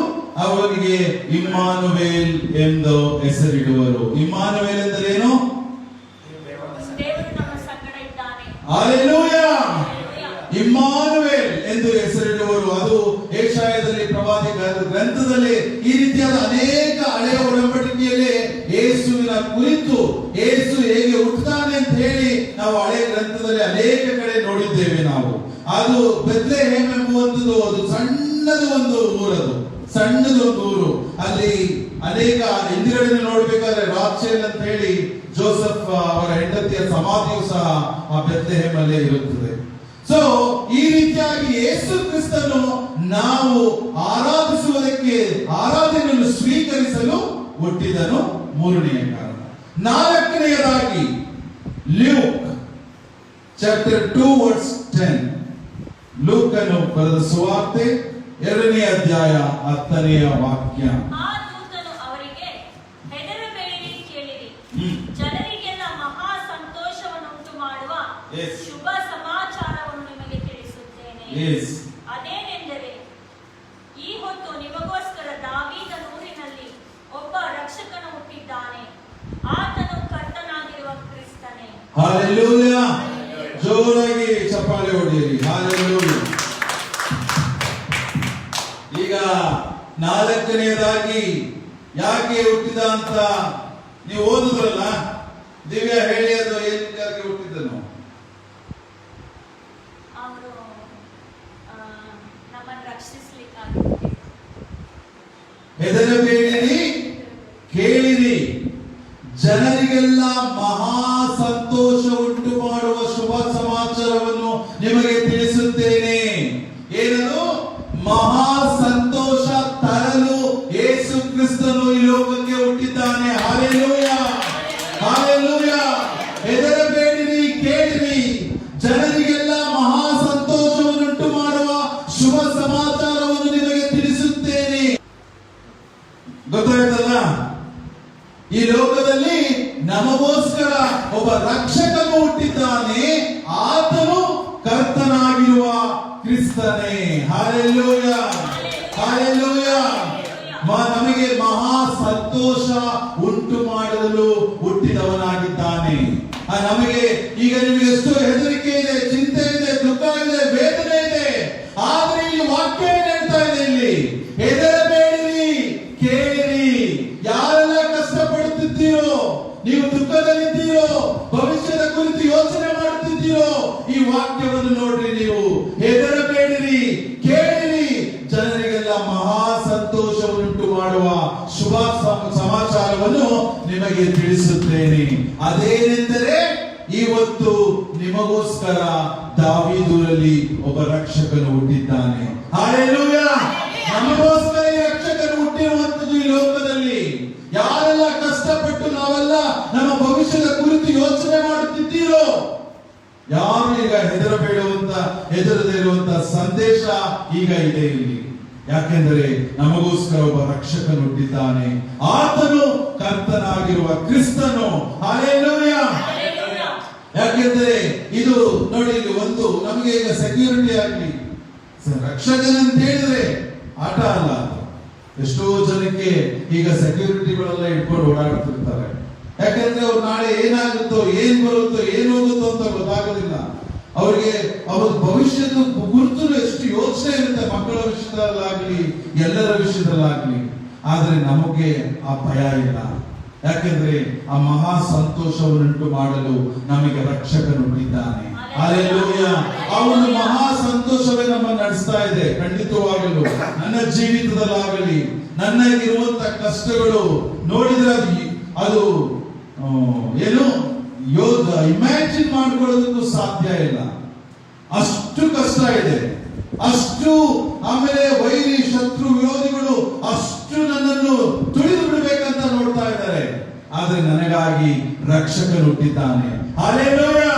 ಅವನಿಗೆ ಇಮ್ಮಾನುವೇಲ್ ಎಂದು ಹೆಸರಿಡುವರು. ಇಮ್ಮಾನುವೇಲ್ ಎಂದರೇನು? ದೇವರು ನಮ್ಮ ಸಂಗಡ ಇದ್ದಾನೆ. ಹಲ್ಲೆಲೂಯಾ. ಇಮ್ಮಾನುವೇಲ್ ಎಂದು ಹೆಸರಿಡುವರು. ಅದು ಯೆಶಾಯದಲ್ಲಿ ಪ್ರವಾದಿ ಗ್ರಂಥದಲ್ಲಿ ಈ ರೀತಿಯಾದ ಅನೇಕ ಹಳೆಯ ಒಡಂಬಡಿಕೆಯಲ್ಲಿ ಯೇಸುವಿನ ಕುರಿತು ಯೇಸು ಹೇಗೆ ಹುಟ್ಟುತ್ತಾನೆ ಅಂತ ಹೇಳಿ ನಾವು ಹಳೆಯ ಗ್ರಂಥದಲ್ಲಿ ಅನೇಕ ಕಡೆ ನೋಡಿದ್ದೇವೆ ನಾವು. ಅದು ಬೆತ್ಲೆಹೇಮ್ ಎಂಬುವಂಥದ್ದು ಅದು ಸಣ್ಣದು ಒಂದು ಊರು. ಅಲ್ಲಿ ಅನೇಕ ಹಿಂದಿರುಗಡೆ ನೋಡ್ಬೇಕಾದ್ರೆ ರಾಚೇಲ್ ಅಂತ ಹೇಳಿ ಜೋಸೆಫ್ ಅವರ ಹೆಂಡತಿಯ ಸಮಾಧಿಯು ಸಹ ಆ ಬೆತ್ಲೆಹೇಮ್ ಅಲ್ಲೇ ಇರುತ್ತದೆ. ಸೊ ಈ ರೀತಿಯಾಗಿ ಯೇಸು ಕ್ರಿಸ್ತನು ನಾವು ಆರಾಧಿಸುವುದಕ್ಕೆ, ಆರಾಧನೆಯನ್ನು ಸ್ವೀಕರಿಸಲು ಹುಟ್ಟಿದನು. 3ನೇ ಕಾರಣ. 4ನೇದಾಗಿ ಲ್ಯೂಕ್ ಚಾಪ್ಟರ್ 2 ವರ್ಸ್ 10. ಲೂಕನು ಬರೆದ ಸುವಾರ್ತೆ 2ನೇ ಅಧ್ಯಾಯ 10ನೇ ವಾಕ್ಯ. ಆ ದೂತನು ಅವರಿಗೆ, ಹೆದರಬೇಡಿರಿ, ಕೇಳಿರಿ, ಜನರಿಗೆಲ್ಲ ಮಹಾ ಸಂತೋಷವನ್ನುಂಟು ಮಾಡುವ ಶುಭ ಸಮಾಚಾರವನ್ನು ನಿಮಗೆ ತಿಳಿಸುತ್ತೇನೆ. ಅದೇನೆಂದರೆ, ಈ ಹೊತ್ತು ನಿಮಗೋಸ್ಕರ ದಾವೀದನ ಊರಿನಲ್ಲಿ ಒಬ್ಬ ರಕ್ಷಕನು ಹುಟ್ಟಿದ್ದಾನೆ. ಆತನು ಕರ್ತನಾಗಿರುವ ಕ್ರಿಸ್ತನೇ. ಹಲ್ಲೆಲೂಯಾ. ಜೋರಾಗಿ ಚಪ್ಪಾಳೆ ಹೊಡೆಯಿರಿ. ಹಲ್ಲೆಲೂಯಾ. ಈಗ 4ನೇದಾಗಿ ಯಾಕೆ ಹುಟ್ಟಿದ ಅಂತ ನೀವು ಓದುದ್ರಲ್ಲ, ದಿವ್ಯಾ ಹೇಳಿ, ಅದು ಯಾಕೆ ಹುಟ್ಟಿದ್ದನು? ಅವರು ನಮ್ಮನ್ನು ರಕ್ಷಿಸಲಿಕ್ಕಾಗಿ. ಹೆದರಬೇಡಿರಿ, ಕೇಳಿರಿ, ಜನರಿಗೆಲ್ಲ ಮಹಾ ಸಂತೋಷ ಉಂಟು ಮಾಡುವ ಶುಭ ಸಮಾಚಾರವನ್ನು ನಿಮಗೆ ತಿಳಿಸುತ್ತೇನೆ. ಏನದು? ಮಹಾ ಸಂತೋಷ ತರಲು ಯೇಸು ಕ್ರಿಸ್ತನು ಈ ಲೋಕಕ್ಕೆ ಹುಟ್ಟಿದ್ದಾನೆ. ಹಲ್ಲೆಲೂಯಾ. ಹಲ್ಲೆಲೂಯಾ. ಹೆದರಬೇಡಿರಿ, ಕೇಳಿರಿ, ಜನರಿಗೆಲ್ಲ ಮಹಾ ಸಂತೋಷವನ್ನುಂಟು ಮಾಡುವ ಶುಭ ಸಮಾಚಾರವನ್ನು ನಿಮಗೆ ತಿಳಿಸುತ್ತೇನೆ. ಗೊತ್ತಾಯ್ತಲ್ಲ? ಈ ಲೋಕದಲ್ಲಿ ನಮಗೋಸ್ಕರ ಒಬ್ಬ ರಕ್ಷಕನು ಹುಟ್ಟಿದ್ದಾನೆ. ಆತನು ಕರ್ತನಾಗಿರುವ ಕ್ರಿಸ್ತನೇ. ಹಲ್ಲೆಲೂಯಾ. ಹಲ್ಲೆಲೂಯಾ. ನಮಗೆ ಮಹಾ ಸಂತೋಷ ಉಂಟು ಮಾಡಲು ಹುಟ್ಟಿದವನಾಗಿದ್ದಾನೆ. ನಮಗೆ ಈಗ ನಿಮಗೆ ಎಷ್ಟು ಹೆದರಿಕೆ ಇದೆ, ಚಿಂತೆ ಇದೆ, ದುಃಖ ಇದೆ, ವೇದನೆ ಇದೆ. ಆದ್ರೆ ಈ ವಾಕ್ಯ ಹೇಳ್ತಾ ಇದೆ ಇಲ್ಲಿ, ಹೆದರಬೇಡಿರಿ, ಕೇಳಿರಿ. ಯಾರೆಲ್ಲ ಕಷ್ಟಪಡುತ್ತಿದ್ದೀರೋ, ನೀವು ದುಃಖದಲ್ಲಿದ್ದೀರೋ, ಭವಿಷ್ಯದ ಕುರಿತು ಯೋಚನೆ ಮಾಡುತ್ತಿದ್ದೀರೋ, ಈ ವಾಕ್ಯವನ್ನು ನೋಡ್ರಿ. ನೀವು ಹೆದರಬೇಡಿರಿ, ಕೇಳಿರಿ, ಜನರಿಗೆಲ್ಲ ಮಹಾ ಸಂತೋಷವನ್ನುಂಟು ಮಾಡುವ ಶುಭ ಸಮಾಚಾರವನ್ನು ನಿಮಗೆ ತಿಳಿಸುತ್ತೇನೆ. ಅದೇನೆಂದರೆ, ಇವತ್ತು ನಿಮಗೋಸ್ಕರ ದಾವೀದರಲ್ಲಿ ಒಬ್ಬ ರಕ್ಷಕನು ಹುಟ್ಟಿದ್ದಾನೆ. ಹಲ್ಲೆಲೂಯಾ. ನಮಗೋಸ್ಕರ ಈ ರಕ್ಷಕನು ಹುಟ್ಟಿರುವಂತದ್ದು ಈ ಲೋಕದಲ್ಲಿ. ಯಾರೆಲ್ಲ ಕಷ್ಟಪಟ್ಟು ನಾವೆಲ್ಲ ನಮ್ಮ ಭವಿಷ್ಯದ ಕುರಿತು ಯೋಚನೆ ಮಾಡುತ್ತಿದ್ದೀರೋ, ಯಾರು ಈಗ ಹೆದರದೇ ಇರುವಂತ ಸಂದೇಶ ಈಗ ಇದೆ ಇಲ್ಲಿ. ಯಾಕೆಂದರೆ ನಮಗೋಸ್ಕರ ಒಬ್ಬ ರಕ್ಷಕನು ಹುಟ್ಟಿದ್ದಾನೆ. ಆತನು ಕರ್ತನಾಗಿರುವ ಕ್ರಿಸ್ತನು. ಹಲ್ಲೆಲೂಯಾ. ಯಾಕೆಂದರೆ ಇದು ನೋಡಿ, ಇಲ್ಲಿ ಒಂದು ನಮಗೆ ಈಗ ಸೆಕ್ಯೂರಿಟಿ ಆಗಲಿ, ರಕ್ಷಕನಂತ ಹೇಳಿದ್ರೆ ಆಟ ಅಲ್ಲ. ಎಷ್ಟೋ ಜನಕ್ಕೆ ಈಗ ಸೆಕ್ಯೂರಿಟಿಗಳೆಲ್ಲ ಇಟ್ಕೊಂಡು ಓಡಾಡ್ತಿರ್ತಾರೆ. ಯಾಕಂದ್ರೆ ಅವ್ರು ನಾಳೆ ಏನಾಗುತ್ತೋ, ಏನ್ ಬರುತ್ತೋ, ಏನ್ ಹೋಗುತ್ತೋ ಅಂತ ಗೊತ್ತಾಗೋದಿಲ್ಲ ಅವ್ರಿಗೆ. ಅವ್ರ ಭವಿಷ್ಯದ ಕುರಿತು ಎಷ್ಟು ಯೋಚನೆ ಇರುತ್ತೆ, ಮಕ್ಕಳ ವಿಷಯದಲ್ಲಾಗ್ಲಿ, ಎಲ್ಲರ ವಿಷಯದಲ್ಲಾಗ್ಲಿ. ಆದ್ರೆ ನಮಗೆ ಆ ಭಯ ಇಲ್ಲ. ಯಾಕೆಂದ್ರೆ ಆ ಮಹಾ ಸಂತೋಷವನ್ನುಂಟು ಮಾಡಲು ನಮಗೆ ರಕ್ಷಕನು ಇದ್ದಾನೆ. ಹಲ್ಲೆಲೂಯಾ. ಅವನು ಮಹಾ ಸಂತೋಷವೇ ನಮ್ಮನ್ನು ನಡೆಸ್ತಾ ಇದೆ. ಖಂಡಿತವಾಗಲು ನನ್ನ ಜೀವಿತದಲ್ಲಾಗಲಿ ನನಗಿರುವಂತ ಕಷ್ಟಗಳು ನೋಡಿದ್ರೆ ಅದು ಏನು ಇಮ್ಯಾಜಿನ್ ಮಾಡ್ಕೊಳ್ಳೋದಕ್ಕೂ ಸಾಧ್ಯ ಇಲ್ಲ. ಅಷ್ಟು ಕಷ್ಟ ಇದೆ, ಅಷ್ಟು. ಆಮೇಲೆ ವೈರಿ ಶತ್ರು ವಿರೋಧಿಗಳು ಅಷ್ಟು ನನ್ನನ್ನು ತುಳಿದು ಬಿಡಬೇಕಂತ ನೋಡ್ತಾ ಇದ್ದಾರೆ. ಆದ್ರೆ ನನಗಾಗಿ ರಕ್ಷಕನು ಹುಟ್ಟಿದ್ದಾನೆ. ಹಲ್ಲೆಲೂಯಾ.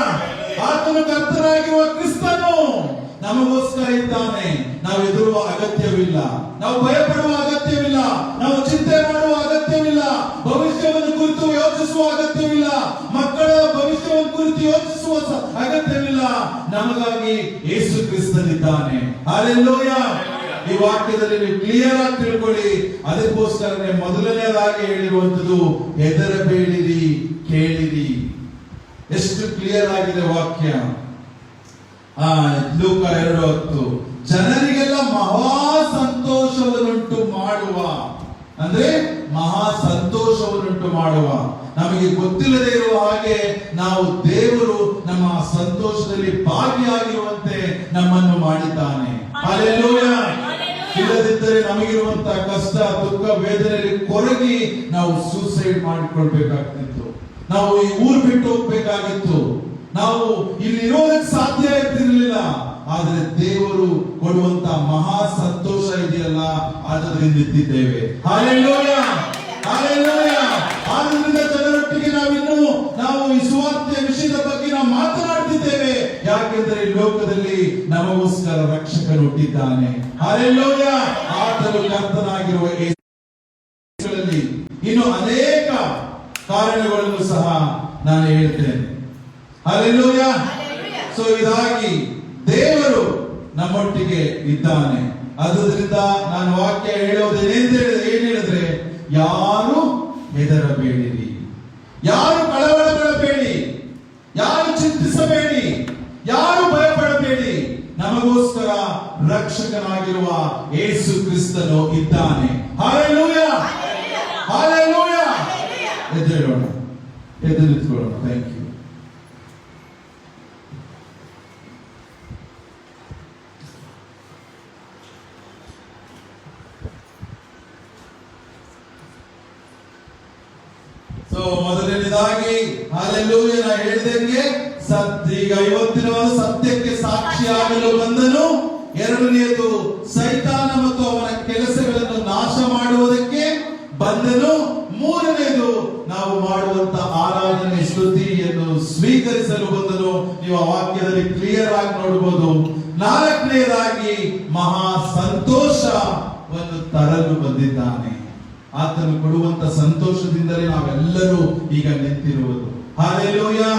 ಆತನು ಕರ್ತನಾಗಿರುವ ಕ್ರಿಸ್ತನು ನಮಗೋಸ್ಕರ ಇದ್ದಾನೆ. ನಾವು ಹೆದರುವ ಅಗತ್ಯವಿಲ್ಲ, ನಾವು ಭಯಪಡುವ ಅಗತ್ಯವಿಲ್ಲ, ನಾವು ಚಿಂತೆ ಮಾಡುವ ಅಗತ್ಯವಿಲ್ಲ, ಭವಿಷ್ಯವನ್ನು ಕುರಿತು ಯೋಚಿಸುವ ಅಗತ್ಯವಿಲ್ಲ, ಮಕ್ಕಳ ಭವಿಷ್ಯವನ್ನು ಕುರಿತು ಯೋಚಿಸುವ ಅಗತ್ಯವಿಲ್ಲ. ನಮಗಾಗಿ ಯೇಸು ಕ್ರಿಸ್ತನಿದ್ದಾನೆ. ಹಲ್ಲೆಲೂಯಾ. ಈ ವಾಕ್ಯದಲ್ಲಿ ನೀವು ಕ್ಲಿಯರ್ ಆಗಿ ತಿಳ್ಕೊಳ್ಳಿ. ಅದಕ್ಕೋಸ್ಕರನೇ ಮೊದಲನೇದಾಗಿ ಹೇಳಿರುವಂತದ್ದು ಹೆದರಬೇಡಿರಿ, ಕೇಳಿರಿ. ಎಷ್ಟು ಕ್ಲಿಯರ್ ಆಗಿದೆ ವಾಕ್ಯ. ಲೂಕ 2:10 ಜನರಿಗೆಲ್ಲ ಮಹಾ ಸಂತೋಷವನ್ನುಂಟು ಮಾಡುವ, ಅಂದ್ರೆ ಮಹಾ ಸಂತೋಷವನ್ನುಂಟು ಮಾಡುವ. ನಮಗೆ ಗೊತ್ತಿಲ್ಲದೆ ಇರುವ ಹಾಗೆ ನಾವು ದೇವರು ನಮ್ಮ ಸಂತೋಷದಲ್ಲಿ ಭಾಗಿಯಾಗಿರುವಂತೆ ನಮ್ಮನ್ನು ಮಾಡಿದ್ದಾನೆ. ಹಲ್ಲೆಲೂಯಾ. ಇಲ್ಲದಿದ್ದರೆ ನಮಗಿರುವಂತಹ ಕಷ್ಟ, ದುಃಖ, ವೇದನೆಯಲ್ಲಿ ಕೊರಗಿ ನಾವು ಸೂಸೈಡ್ ಮಾಡಿಕೊಳ್ಬೇಕಾಗ್ತಿತ್ತು. ನಾವು ಈ ಊರು ಬಿಟ್ಟು ಹೋಗ್ಬೇಕಾಗಿತ್ತು. ನಾವು ಇಲ್ಲಿ ಇರೋದಕ್ಕೆ ಸಾಧ್ಯ ಇರ್ತಿರ್ಲಿಲ್ಲ. ಆದ್ರೆ ದೇವರು ಕೊಡುವಂತ ಮಹಾ ಸಂತೋಷ ಇದೆಯಲ್ಲ, ಅದರಿಂದ ಇದ್ದಿದ್ದೇವೆ. ಹಲ್ಲೆಲೂಯಾ. ಹಲ್ಲೆಲೂಯಾ. ಆದ್ರಿಂದ ಜನರೊಟ್ಟಿಗೆ ನಾವು ಈ ಸುವಾರ್ತೆಯ ವಿಷಯದ ಬಗ್ಗೆ ನಾವು ಮಾತನಾಡ್ತಿದ್ದೇವೆ. ಯಾಕೆಂದ್ರೆ ಈ ಲೋಕದಲ್ಲಿ ನಮಗೋಸ್ಕರ ರಕ್ಷಕನು ಹುಟ್ಟಿದ್ದಾನೆ. ಹಲ್ಲೆಲೂಯಾ. ಆತನು ಕರ್ತನಾಗಿರುವ ಯೇಸುವಿನಲ್ಲಿ ಇನ್ನು ಅನೇಕ ಕಾರಣಗಳನ್ನು ಸಹ ನಾನು ಹೇಳ್ತೇನೆ. ಹಲ್ಲೆಲೂಯಾ. ಸೊ ಇದಾಗಿ ದೇವರು ನಮ್ಮೊಟ್ಟಿಗೆ ಇದ್ದಾನೆ. ಅದರಿಂದ ನಾನು ವಾಕ್ಯ ಏನ್ ಹೇಳಿದ್ರೆ, ಯಾರು ಹೆದರಬೇಡಿರಿ, ಯಾರು ಕಳವಳಗೊಳ್ಳಬೇಡಿ, ಯಾರು ಚಿಂತಿಸಬೇಡಿ, ಯಾರು ಭಯಪಡಬೇಡಿ. ನಮಗೋಸ್ಕರ ರಕ್ಷಕನಾಗಿರುವ ಯೇಸು ಕ್ರಿಸ್ತನು ಇದ್ದಾನೆ. ಹಲ್ಲೆಲೂಯಾ. ಹಲ್ಲೆಲೂಯಾ. ಎದ್ದೇಳೋಣ, ಎದ್ದು ನಿಂತ್ಕೊಳ್ಳೋಣ. Thank you. ಮೊದಲನೇದಾಗಿ ಹಲ್ಲೆಲೂಯಾ, ನಾ ಹೇಳಿದಂಗೆ ಈಗ ಇವತ್ತಿನ ಸತ್ಯಕ್ಕೆ ಸಾಕ್ಷಿಯಾಗಲು ಬಂದನು. ಎರಡನೆಯದು ಸೈತಾನ ಮತ್ತು ಅವನ ಕೆಲಸಗಳನ್ನು ನಾಶ ಮಾಡುವುದಕ್ಕೆ ಬಂದನು. ಮೂರನೆಯದು ನಾವು ಮಾಡುವಂತ ಆರಾಧನೆ ಸ್ತುತಿಯನ್ನು ಸ್ವೀಕರಿಸಲು ಬಂದನು. ನೀವು ಆ ವಾಕ್ಯದಲ್ಲಿ ಕ್ಲಿಯರ್ ಆಗಿ ನೋಡಬಹುದು. ನಾಲ್ಕನೆಯದಾಗಿ ಮಹಾ ಸಂತೋಷವನ್ನು ತರಲು ಬಂದಿದ್ದಾನೆ. ಆತನು ಕೊಡುವಂತ ಸಂತೋಷದಿಂದಲೇ ನಾವೆಲ್ಲರೂ ಈಗ ನಿಂತಿರುವುದು. ಹಲ್ಲೆಲೂಯಾ.